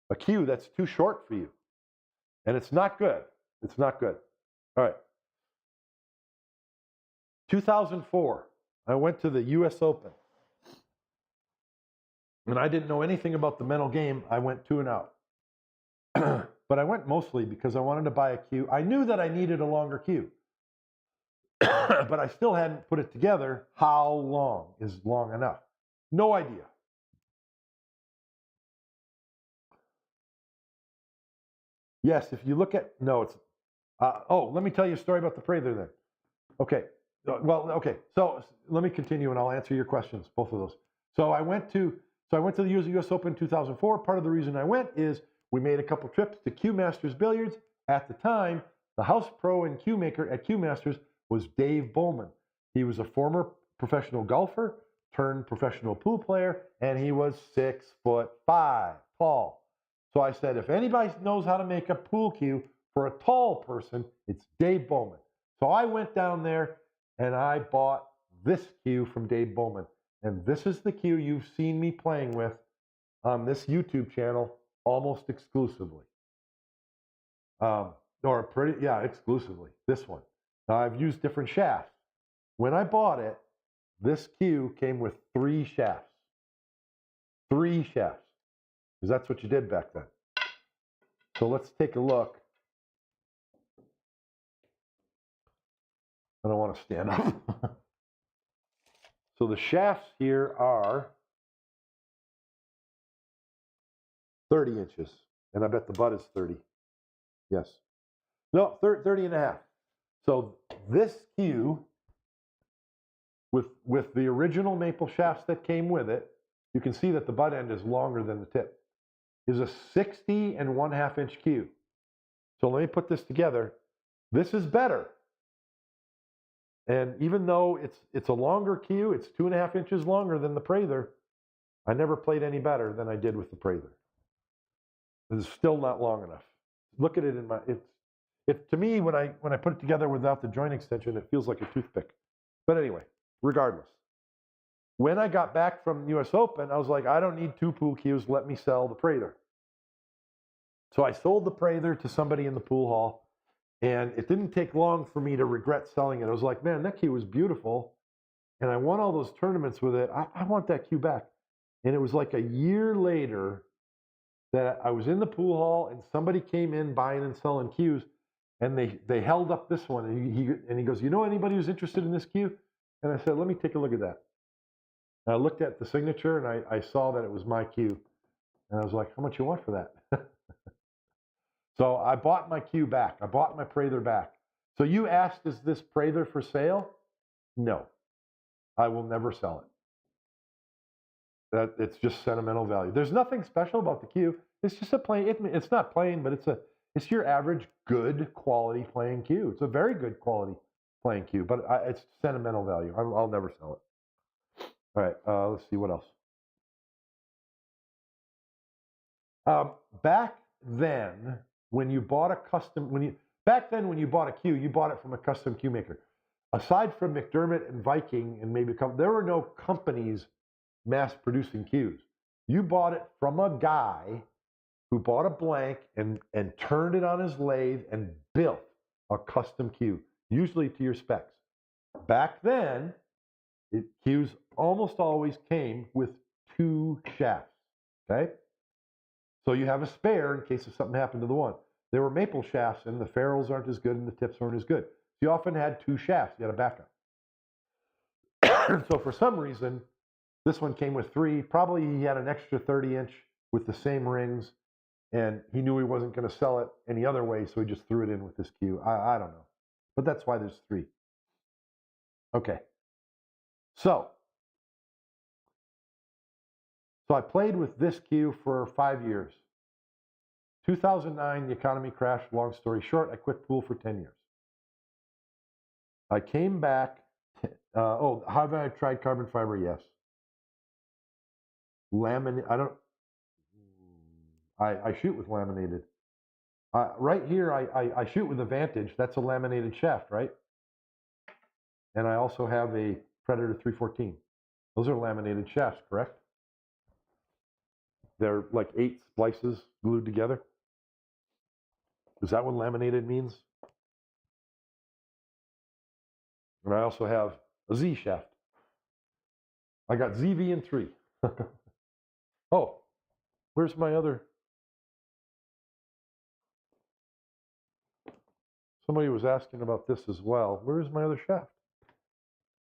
a cue that's too short for you. And it's not good. It's not good. All right. 2004, I went to the US Open. And I didn't know anything about the mental game. I went 2 and out. But I went mostly because I wanted to buy a cue. I knew that I needed a longer cue. But I still hadn't put it together. How long is long enough? No idea. Yes, if you look at, no, it's, let me tell you a story about the Prather then. Okay, okay, so let me continue and I'll answer your questions, both of those. So I went to the US Open 2004. Part of the reason I went is we made a couple trips to Q Masters Billiards. At the time, the house pro and cue maker at Q Masters was Dave Bowman. He was a former professional golfer turned professional pool player, and he was 6'5" tall. So I said, if anybody knows how to make a pool cue for a tall person, it's Dave Bowman. So I went down there and I bought this cue from Dave Bowman. And this is the cue you've seen me playing with on this YouTube channel almost exclusively. Exclusively, this one. Now I've used different shafts. When I bought it, this cue came with 3 shafts. 3 shafts. Because that's what you did back then. So let's take a look. I don't want to stand up. So the shafts here are 30 inches. And I bet the butt is 30. Yes. No, 30 and a half. So this cue, with the original maple shafts that came with it, you can see that the butt end is longer than the tip, is a 60 and 1/2 inch cue. So let me put this together. This is better. And even though it's a longer cue, it's 2.5 inches longer than the Prather, I never played any better than I did with the Prather. It's still not long enough. Look at it in my, to me, when I put it together without the joint extension, it feels like a toothpick. But anyway, regardless. When I got back from the US Open, I was like, I don't need 2 pool cues, let me sell the Prather. So I sold the Prather to somebody in the pool hall, and it didn't take long for me to regret selling it. I was like, man, that cue was beautiful, and I won all those tournaments with it. I want that cue back. And it was like a year later that I was in the pool hall, and somebody came in buying and selling cues, and they held up this one, and he goes, you know anybody who's interested in this cue? And I said, let me take a look at that. And I looked at the signature, and I saw that it was my cue. And I was like, how much you want for that? So I bought my cue back. I bought my Prather back. So you asked, is this Prather for sale? No, I will never sell it. It's just sentimental value. There's nothing special about the cue. It's just a plain, it's not plain, but it's your average good quality playing cue. It's a very good quality playing cue, but it's sentimental value. I'll never sell it. All right, let's see what else. Back then, when you bought a when you bought a cue, you bought it from a custom cue maker. Aside from McDermott and Viking and maybe there were no companies mass producing cues. You bought it from a guy who bought a blank and turned it on his lathe and built a custom cue, usually to your specs. Back then, cues almost always came with 2 shafts, okay? So you have a spare in case if something happened to the one. There were maple shafts, and the ferrules aren't as good and the tips aren't as good. So you often had 2 shafts. You had a backup. So for some reason, this one came with 3. Probably he had an extra 30-inch with the same rings, and he knew he wasn't going to sell it any other way, so he just threw it in with this cue. I don't know. But that's why there's 3. Okay. So I played with this cue for 5 years. 2009, the economy crashed. Long story short, I quit pool for 10 years. I came back. Have I tried carbon fiber? Yes. Laminate. I shoot with laminated. Right here, I shoot with a Vantage. That's a laminated shaft, right? And I also have a Predator 314. Those are laminated shafts, correct? They're like 8 splices glued together. Is that what laminated means? And I also have a Z shaft. I got ZV and 3. Oh, where's my other? Somebody was asking about this as well. Where's my other shaft?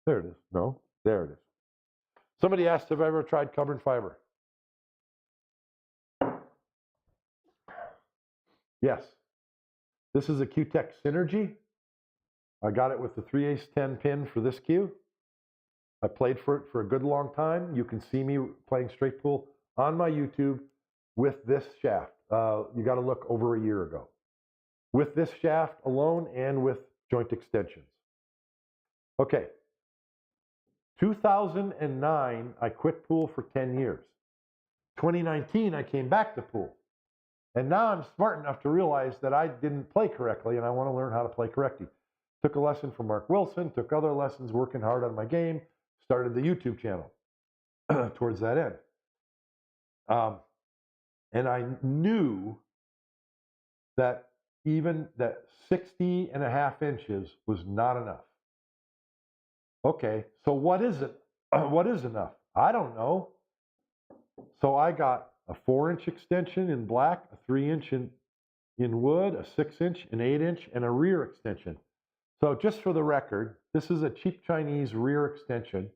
There it is. No, there it is. Somebody asked if I ever tried carbon fiber. Yes. This is a Q-Tech Synergy. I got it with the 3/8-10 pin for this cue. I played for it for a good long time. You can see me playing straight pool on my YouTube with this shaft. You got to look over a year ago. With this shaft alone and with joint extensions. Okay. 2009, I quit pool for 10 years. 2019, I came back to pool. And now I'm smart enough to realize that I didn't play correctly and I want to learn how to play correctly. Took a lesson from Mark Wilson, took other lessons, working hard on my game, started the YouTube channel towards that end. And I knew that even that 60.5 inches was not enough. Okay, so what is it? What is enough? I don't know. So I got a 4-inch extension in black, a 3-inch in wood, a 6-inch, an 8-inch, and a rear extension. So just for the record, this is a cheap Chinese rear extension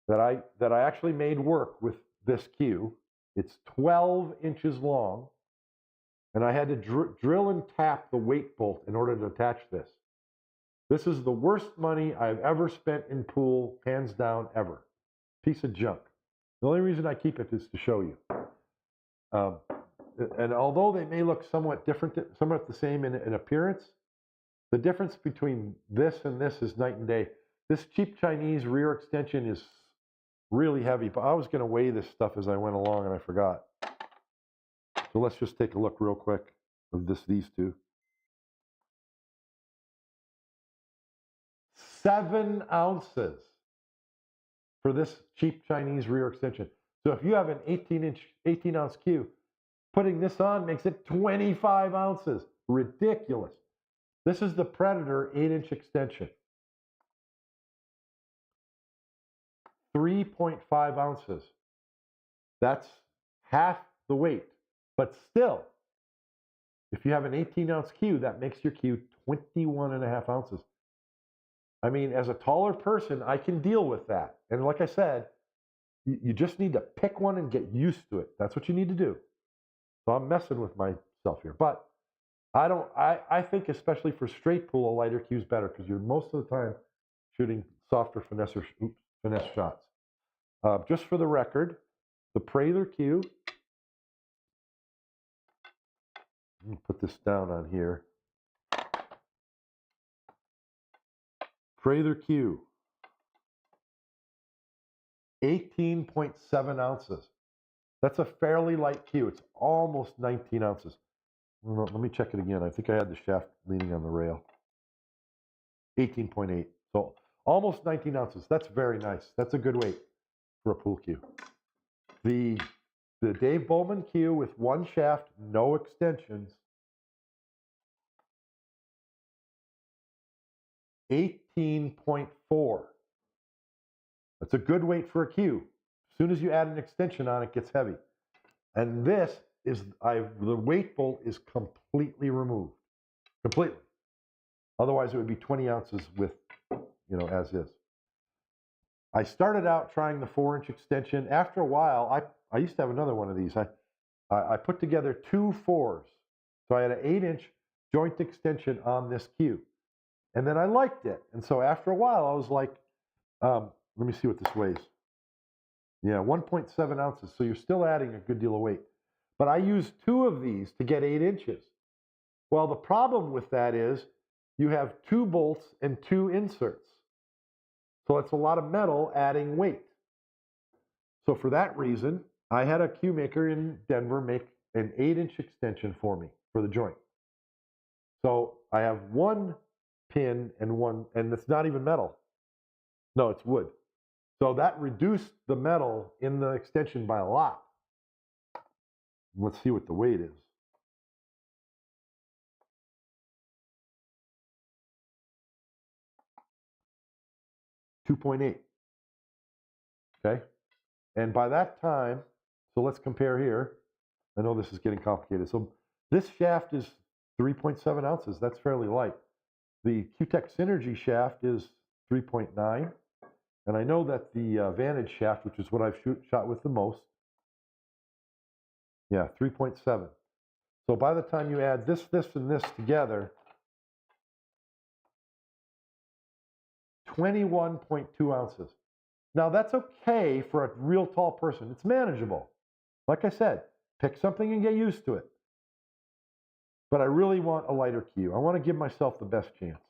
that I actually made work with this cue. It's 12 inches long, and I had to drill and tap the weight bolt in order to attach this. This is the worst money I've ever spent in pool, hands down, ever. Piece of junk. The only reason I keep it is to show you. And although they may look somewhat different, somewhat the same in appearance, The difference between this and this is night and day. This cheap Chinese rear extension is really heavy, but I was going to weigh this stuff as I went along and I forgot. So let's just take a look real quick of these two. 7 ounces for this cheap Chinese rear extension. So if you have an 18 ounce cue, putting this on makes it 25 ounces. Ridiculous. This is the Predator 8-inch extension. 3.5 ounces. That's half the weight. But still, if you have an 18-ounce cue, that makes your cue 21.5 ounces. I mean, as a taller person, I can deal with that. And like I said, you just need to pick one and get used to it. That's what you need to do. So I'm messing with myself here. But I think especially for straight pool, a lighter cue is better because you're most of the time shooting softer finesse shots. Just for the record, the Prather cue, let me put this down on here. Prather cue, 18.7 ounces. That's a fairly light cue. It's almost 19 ounces. Let me check it again. I think I had the shaft leaning on the rail. 18.8. So almost 19 ounces. That's very nice. That's a good weight for a pool cue. The Dave Bowman cue with one shaft, no extensions, 18.4. That's a good weight for a cue. As soon as you add an extension on, it gets heavy. And this is, the weight bolt is completely removed. Completely. Otherwise, it would be 20 ounces with, as is. I started out trying the 4-inch extension. After a while, I used to have another one of these. I put together 2 4s. So I had an 8-inch joint extension on this cue. And then I liked it. And so after a while, I was like, let me see what this weighs. Yeah, 1.7 ounces. So you're still adding a good deal of weight. But I used 2 of these to get 8 inches. Well, the problem with that is you have 2 bolts and 2 inserts. So it's a lot of metal adding weight. So for that reason, I had a cue maker in Denver make an 8-inch extension for me for the joint. So I have 1 pin and it's not even metal. No, it's wood. So that reduced the metal in the extension by a lot. Let's see what the weight is. .8. Okay. And by that time, so let's compare here. I know this is getting complicated. So this shaft is 3.7 ounces. That's fairly light. The Q-Tech Synergy shaft is 3.9. And I know that the Vantage shaft, which is what I've shot with the most, yeah, 3.7. So by the time you add this, and this together, 21.2 ounces. Now that's okay for a real tall person. It's manageable. Like I said, pick something and get used to it. But I really want a lighter cue. I want to give myself the best chance.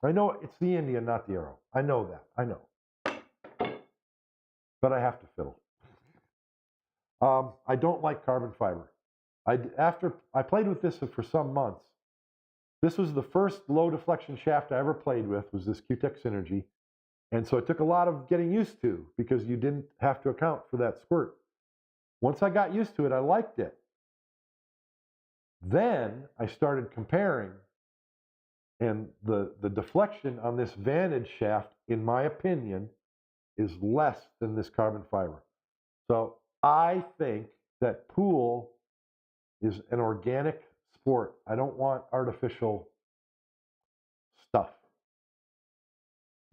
I know it's the Indian, not the arrow. I know that. I know. But I have to fiddle. I don't like carbon fiber. After I played with this for some months, this was the first low deflection shaft I ever played with, was this Q-Tech Synergy. And so it took a lot of getting used to because you didn't have to account for that squirt. Once I got used to it, I liked it. Then I started comparing, and the deflection on this Vantage shaft, in my opinion, is less than this carbon fiber. So I think that pool is an organic sport. I don't want artificial stuff.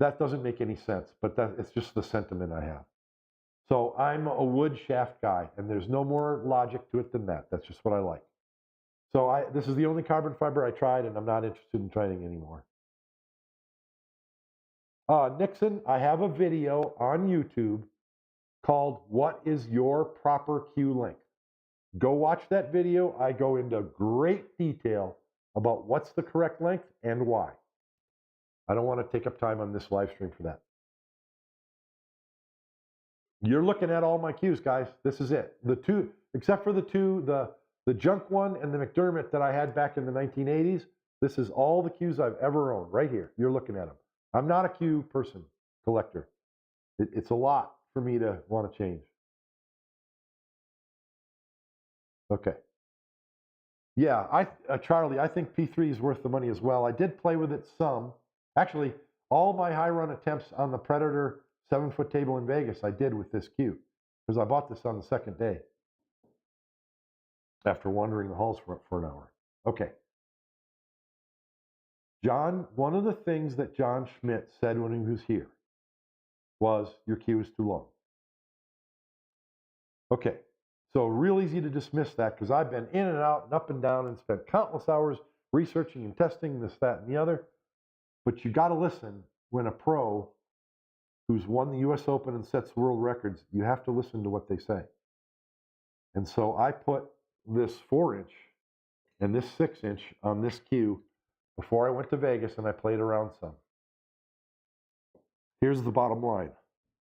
That doesn't make any sense, but it's just the sentiment I have. So I'm a wood shaft guy, and there's no more logic to it than that. That's just what I like. So this is the only carbon fiber I tried, and I'm not interested in trying anymore. Nixon, I have a video on YouTube called "What is your proper cue length?" Go watch that video. I go into great detail about what's the correct length and why. I don't want to take up time on this live stream for that. You're looking at all my cues, guys. This is it. The two, except for the junk one and the McDermott that I had back in the 1980s, this is all the cues I've ever owned right here. You're looking at them. I'm not a cue person, collector. It's a lot for me to want to change. Okay. Yeah, Charlie, I think P3 is worth the money as well. I did play with it some. Actually, all my high run attempts on the Predator 7-foot table in Vegas, I did with this cue, because I bought this on the second day after wandering the halls for an hour. Okay. John, one of the things that John Schmidt said when he was here was, your cue is too long. Okay, so real easy to dismiss that because I've been in and out and up and down and spent countless hours researching and testing this, that, and the other. But you got to listen when a pro who's won the US Open and sets world records, you have to listen to what they say. And so I put this 4-inch and this 6-inch on this cue before I went to Vegas and I played around some. Here's the bottom line.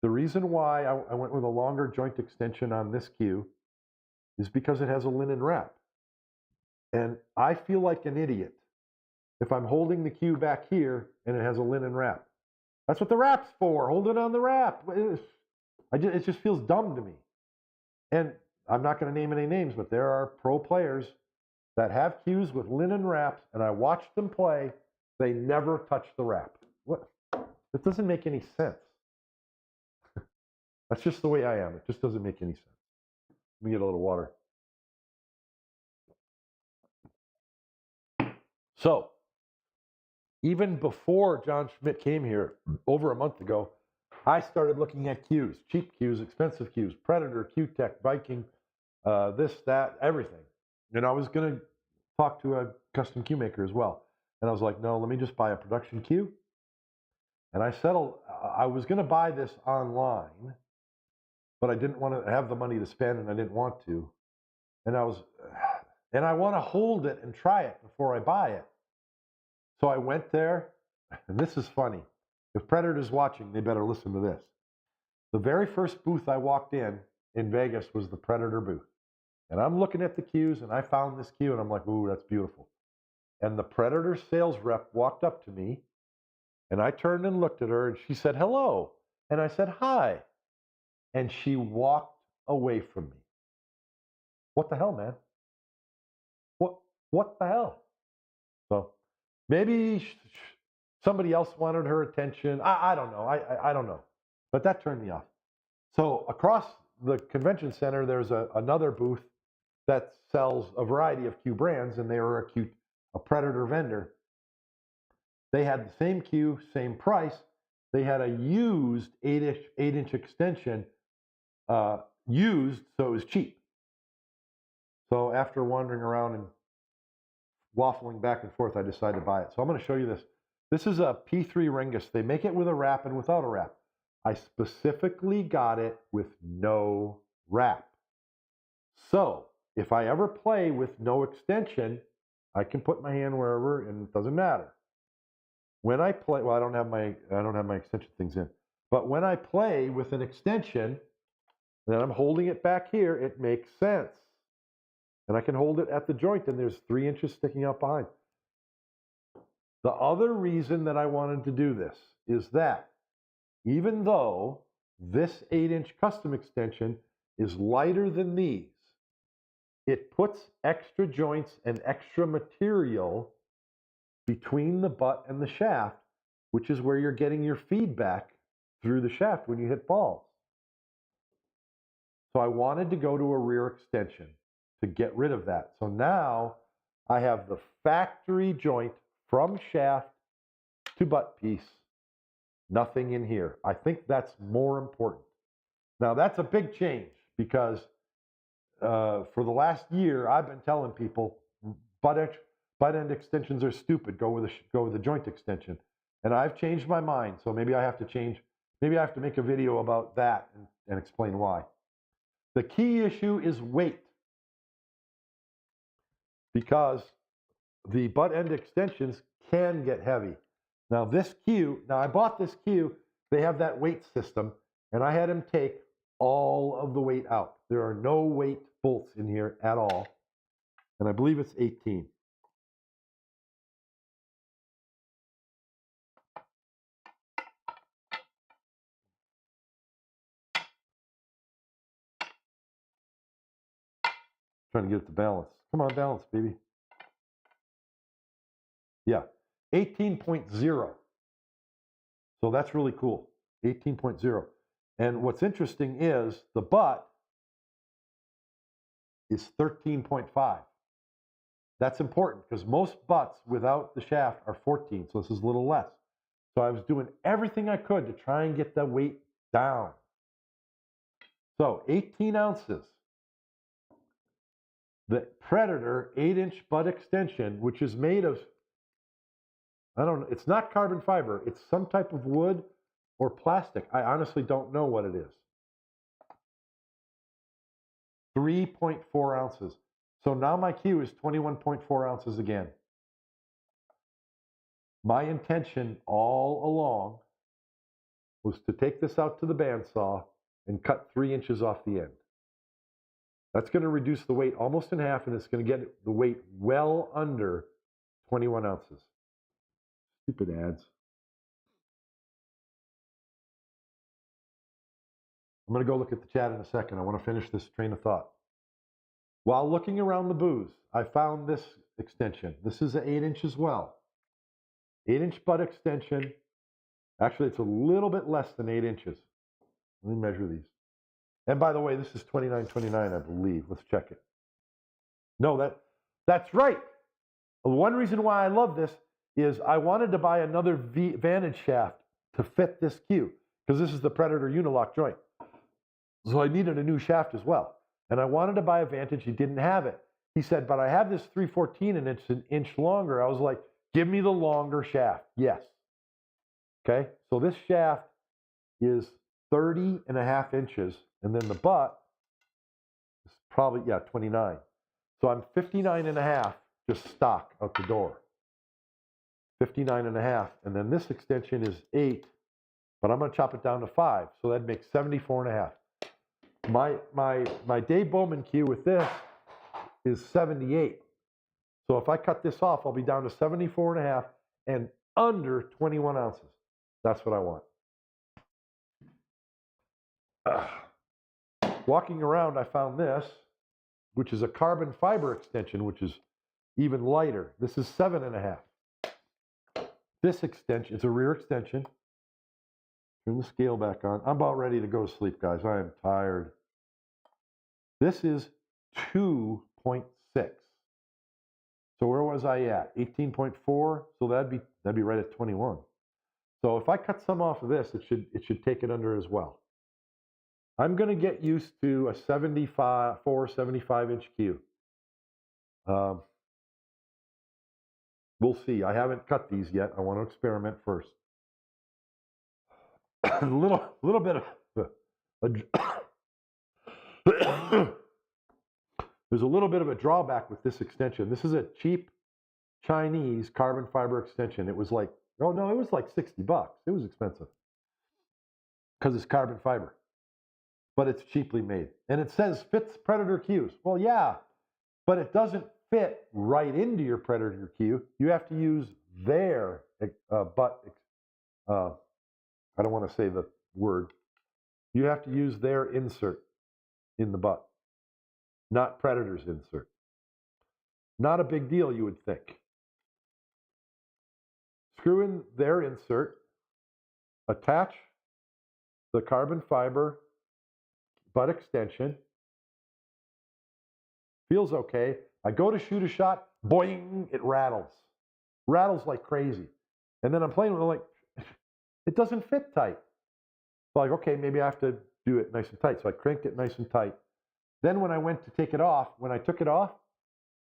The reason why I went with a longer joint extension on this cue is because it has a linen wrap. And I feel like an idiot if I'm holding the cue back here and it has a linen wrap. That's what the wrap's for. Hold it on the wrap. It just feels dumb to me. And I'm not going to name any names, but there are pro players that have cues with linen wraps, and I watched them play. They never touch the wrap. What? That doesn't make any sense. That's just the way I am. It just doesn't make any sense. Let me get a little water. So, even before John Schmidt came here over a month ago, I started looking at cues, cheap cues, expensive cues, Predator, Q-Tech, Viking, this, that, everything. And I was going to talk to a custom cue maker as well. And I was like, no, let me just buy a production cue. And I settled, I was going to buy this online, but I didn't want to have the money to spend, and I didn't want to. And I want to hold it and try it before I buy it. So I went there, and this is funny. If Predator's watching, they better listen to this. The very first booth I walked in Vegas was the Predator booth. And I'm looking at the cues, and I found this cue, and I'm like, ooh, that's beautiful. And the Predator sales rep walked up to me, and I turned and looked at her, and she said, hello. And I said, hi. And she walked away from me. What the hell, man? What the hell? So maybe somebody else wanted her attention. I don't know. I don't know. But that turned me off. So across the convention center, there's another booth that sells a variety of cue brands, and they were a Predator vendor. They had the same cue, same price. They had a used 8-inch extension, used, so it was cheap. So after wandering around and waffling back and forth, I decided to buy it. So I'm going to show you this. This is a P3 Rengus. They make it with a wrap and without a wrap. I specifically got it with no wrap. So if I ever play with no extension, I can put my hand wherever and it doesn't matter. When I play, well, I don't have my extension things in. But when I play with an extension, and I'm holding it back here, it makes sense. And I can hold it at the joint, and there's 3 inches sticking out behind. The other reason that I wanted to do this is that even though this 8-inch custom extension is lighter than these, it puts extra joints and extra material between the butt and the shaft, which is where you're getting your feedback through the shaft when you hit balls. So I wanted to go to a rear extension to get rid of that. So now I have the factory joint from shaft to butt piece, nothing in here. I think that's more important. Now that's a big change because for the last year I've been telling people butt end extensions are stupid. Go with a joint extension, and I've changed my mind. So maybe I have to change. Maybe I have to make a video about that and explain why. The key issue is weight, because the butt end extensions can get heavy. Now this cue, I bought this cue, they have that weight system, and I had him take all of the weight out. There are no weight bolts in here at all, and I believe it's 18. Trying to get it to balance. Come on, balance, baby. Yeah, 18.0. So that's really cool, 18.0. And what's interesting is the butt is 13.5. That's important because most butts without the shaft are 14, so this is a little less. So I was doing everything I could to try and get the weight down. So 18 ounces. The Predator 8-inch butt extension, which is made of, I don't know, it's not carbon fiber, it's some type of wood or plastic. I honestly don't know what it is. 3.4 ounces. So now my cue is 21.4 ounces again. My intention all along was to take this out to the bandsaw and cut 3 inches off the end. That's going to reduce the weight almost in half, and it's going to get the weight well under 21 ounces. Stupid ads. I'm going to go look at the chat in a second. I want to finish this train of thought. While looking around the booze, I found this extension. This is an 8-inch as well. 8-inch butt extension. Actually, it's a little bit less than 8 inches. Let me measure these. And by the way, this is 29.29, I believe. Let's check it. No, that's right. One reason why I love this is I wanted to buy another Vantage shaft to fit this cue, because this is the Predator Unilock joint. So I needed a new shaft as well. And I wanted to buy a Vantage. He didn't have it. He said, but I have this 314 and it's an inch longer. I was like, give me the longer shaft. Yes. Okay, so this shaft is 30.5 inches, and then the butt is probably, 29. So I'm 59.5 just stock out the door. 59.5, and then this extension is 8, but I'm going to chop it down to 5, so that makes 74.5. My Dave Bowman cue with this is 78. So if I cut this off, I'll be down to 74.5 and under 21 ounces. That's what I want. Walking around, I found this, which is a carbon fiber extension, which is even lighter. This is 7.5. This extension, it's a rear extension. Turn the scale back on. I'm about ready to go to sleep, guys. I am tired. This is 2.6. So where was I at? 18.4. So that'd be right at 21. So if I cut some off of this, it should take it under as well. I'm going to get used to a 75-inch cue. We'll see. I haven't cut these yet. I want to experiment first. a little bit of there's a little bit of a drawback with this extension. This is a cheap Chinese carbon fiber extension. It was like, oh no, it was like $60. It was expensive because it's carbon fiber, but it's cheaply made. And it says fits Predator cues. Well, yeah, but it doesn't fit right into your Predator cue. You have to use their butt. I don't want to say the word. You have to use their insert in the butt, not Predator's insert. Not a big deal, you would think. Screw in their insert, attach the carbon fiber butt extension. Feels okay. I go to shoot a shot, boing, it rattles. Rattles like crazy. And then I'm playing with it like, it doesn't fit tight. So like, okay, maybe I have to do it nice and tight. So I cranked it nice and tight. Then when I went to take it off, when I took it off,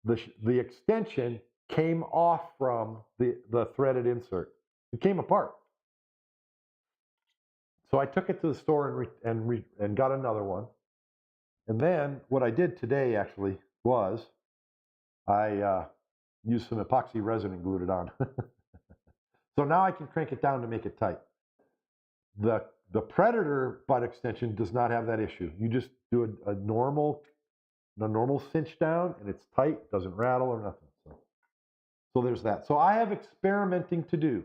the extension came off from the threaded insert. It came apart. So I took it to the store and got another one. And then what I did today actually was I used some epoxy resin and glued it on. So now I can crank it down to make it tight. The Predator butt extension does not have that issue. You just do a normal cinch down, and it's tight, doesn't rattle or nothing. So there's that. So I have experimenting to do,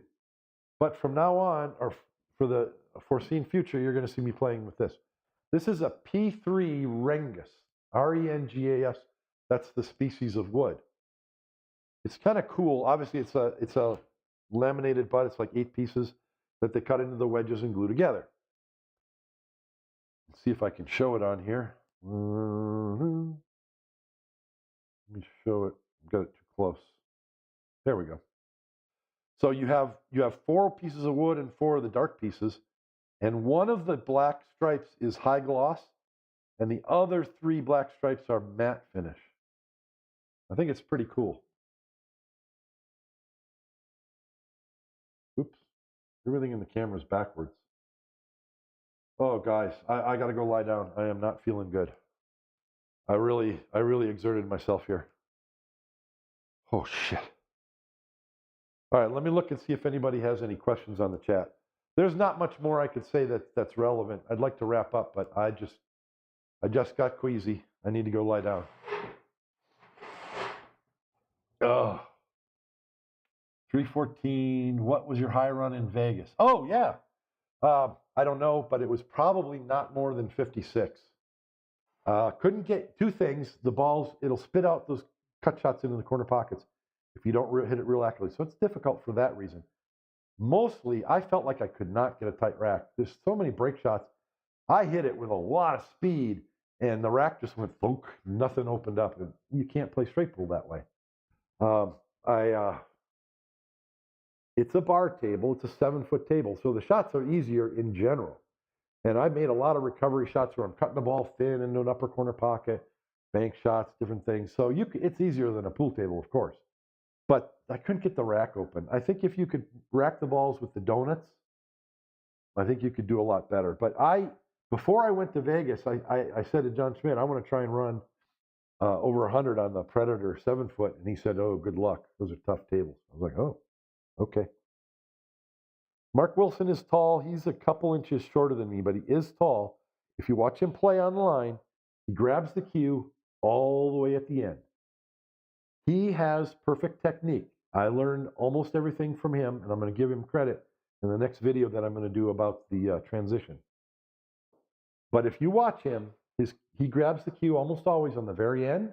but from now on, or for the foreseen future, you're going to see me playing with this. This is a P3 Rengas, R-E-N-G-A-S. That's the species of wood. It's kind of cool. Obviously, it's a laminated butt. It's like 8 pieces that they cut into the wedges and glue together. Let's see if I can show it on here. Let me show it. Got it too close. There we go. So you have 4 pieces of wood and 4 of the dark pieces, and one of the black stripes is high gloss, and the other 3 black stripes are matte finish. I think it's pretty cool. Oops, everything in the camera is backwards. Oh, guys, I got to go lie down. I am not feeling good. I really exerted myself here. Oh, shit. All right, let me look and see if anybody has any questions on the chat. There's not much more I could say that's relevant. I'd like to wrap up, but I just got queasy. I need to go lie down. Oh. 314, what was your high run in Vegas? Oh, yeah. I don't know, but it was probably not more than 56. Couldn't get 2 things. The balls, it'll spit out those cut shots into the corner pockets if you don't hit it real accurately. So it's difficult for that reason. Mostly, I felt like I could not get a tight rack. There's so many break shots. I hit it with a lot of speed, and the rack just went thunk. Nothing opened up. And you can't play straight pool that way. It's a bar table. It's a 7-foot table, so the shots are easier in general. And I made a lot of recovery shots where I'm cutting the ball thin into an upper corner pocket, bank shots, different things. So it's easier than a pool table, of course. But I couldn't get the rack open. I think if you could rack the balls with the donuts, I think you could do a lot better. But before I went to Vegas, I said to John Schmidt, I want to try and run over 100 on the Predator 7-foot. And he said, oh, good luck. Those are tough tables. I was like, oh, okay. Mark Wilson is tall. He's a couple inches shorter than me, but he is tall. If you watch him play online, he grabs the cue all the way at the end. He has perfect technique. I learned almost everything from him, and I'm going to give him credit in the next video that I'm going to do about the transition. But if you watch him, he grabs the cue almost always on the very end,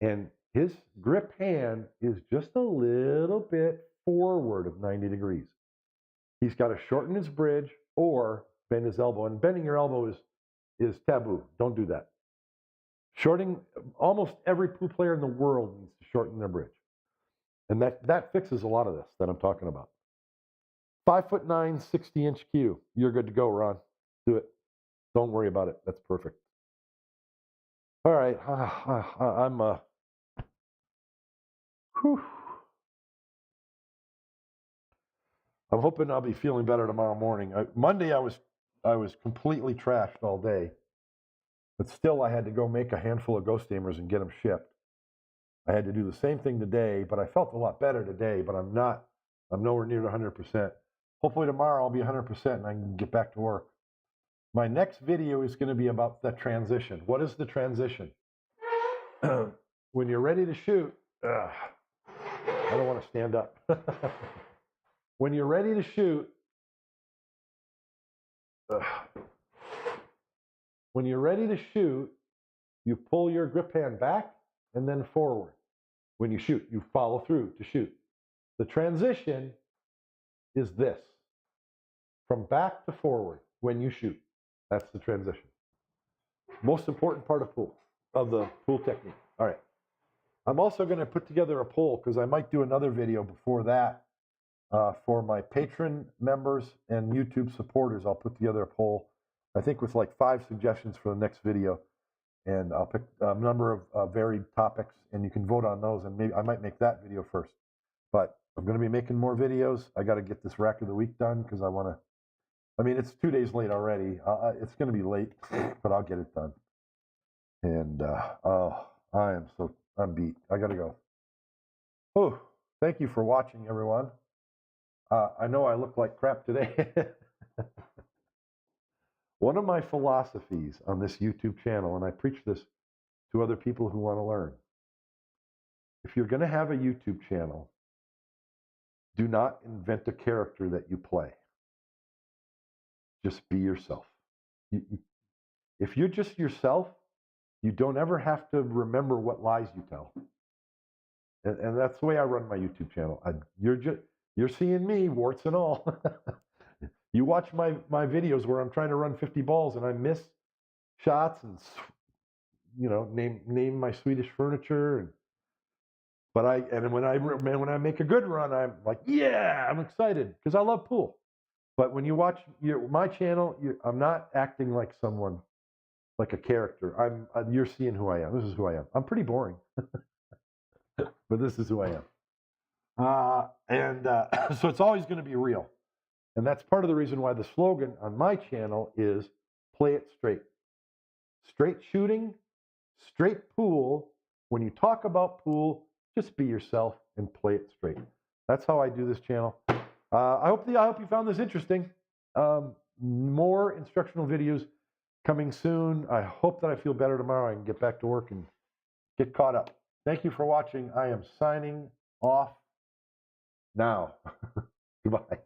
and his grip hand is just a little bit forward of 90 degrees. He's got to shorten his bridge or bend his elbow. And bending your elbow is taboo. Don't do that. Almost every pool player in the world needs to shorten their bridge. And that fixes a lot of this that I'm talking about. 5'9", 60-inch cue. You're good to go, Ron. Do it. Don't worry about it. That's perfect. All right. I'm hoping I'll be feeling better tomorrow morning. Monday I was completely trashed all day, but still I had to go make a handful of ghost steamers and get them shipped. I had to do the same thing today, but I felt a lot better today, but I'm nowhere near 100%. Hopefully tomorrow I'll be 100% and I can get back to work. My next video is going to be about the transition. What is the transition? When you're ready to shoot, I don't want to stand up. When you're ready to shoot, you pull your grip hand back and then forward. When you shoot, you follow through to shoot. The transition is this, from back to forward when you shoot. That's the transition. Most important part of the pool technique. All right. I'm also going to put together a poll because I might do another video before that. For my patron members and YouTube supporters, I'll put together a poll, I think with like 5 suggestions for the next video. And I'll pick a number of varied topics, and you can vote on those, and maybe I might make that video first. But I'm going to be making more videos. I got to get this rack of the week done because it's 2 days late already. It's going to be late, but I'll get it done. And I'm beat. I got to go. Oh, thank you for watching, everyone. I know I look like crap today. One of my philosophies on this YouTube channel, and I preach this to other people who want to learn, if you're going to have a YouTube channel, do not invent a character that you play. Just be yourself. If you're just yourself, you don't ever have to remember what lies you tell. And that's the way I run my YouTube channel. You're seeing me, warts and all. You watch my videos where I'm trying to run 50 balls and I miss shots and name my Swedish furniture. But when I make a good run, I'm like, yeah, I'm excited because I love pool. But when you watch my channel, I'm not acting like someone, like a character. You're seeing who I am. This is who I am. I'm pretty boring, but this is who I am. So it's always going to be real. And that's part of the reason why the slogan on my channel is play it straight. Straight shooting, straight pool. When you talk about pool, just be yourself and play it straight. That's how I do this channel. I hope you found this interesting. More instructional videos coming soon. I hope that I feel better tomorrow. I can get back to work and get caught up. Thank you for watching. I am signing off now. Goodbye.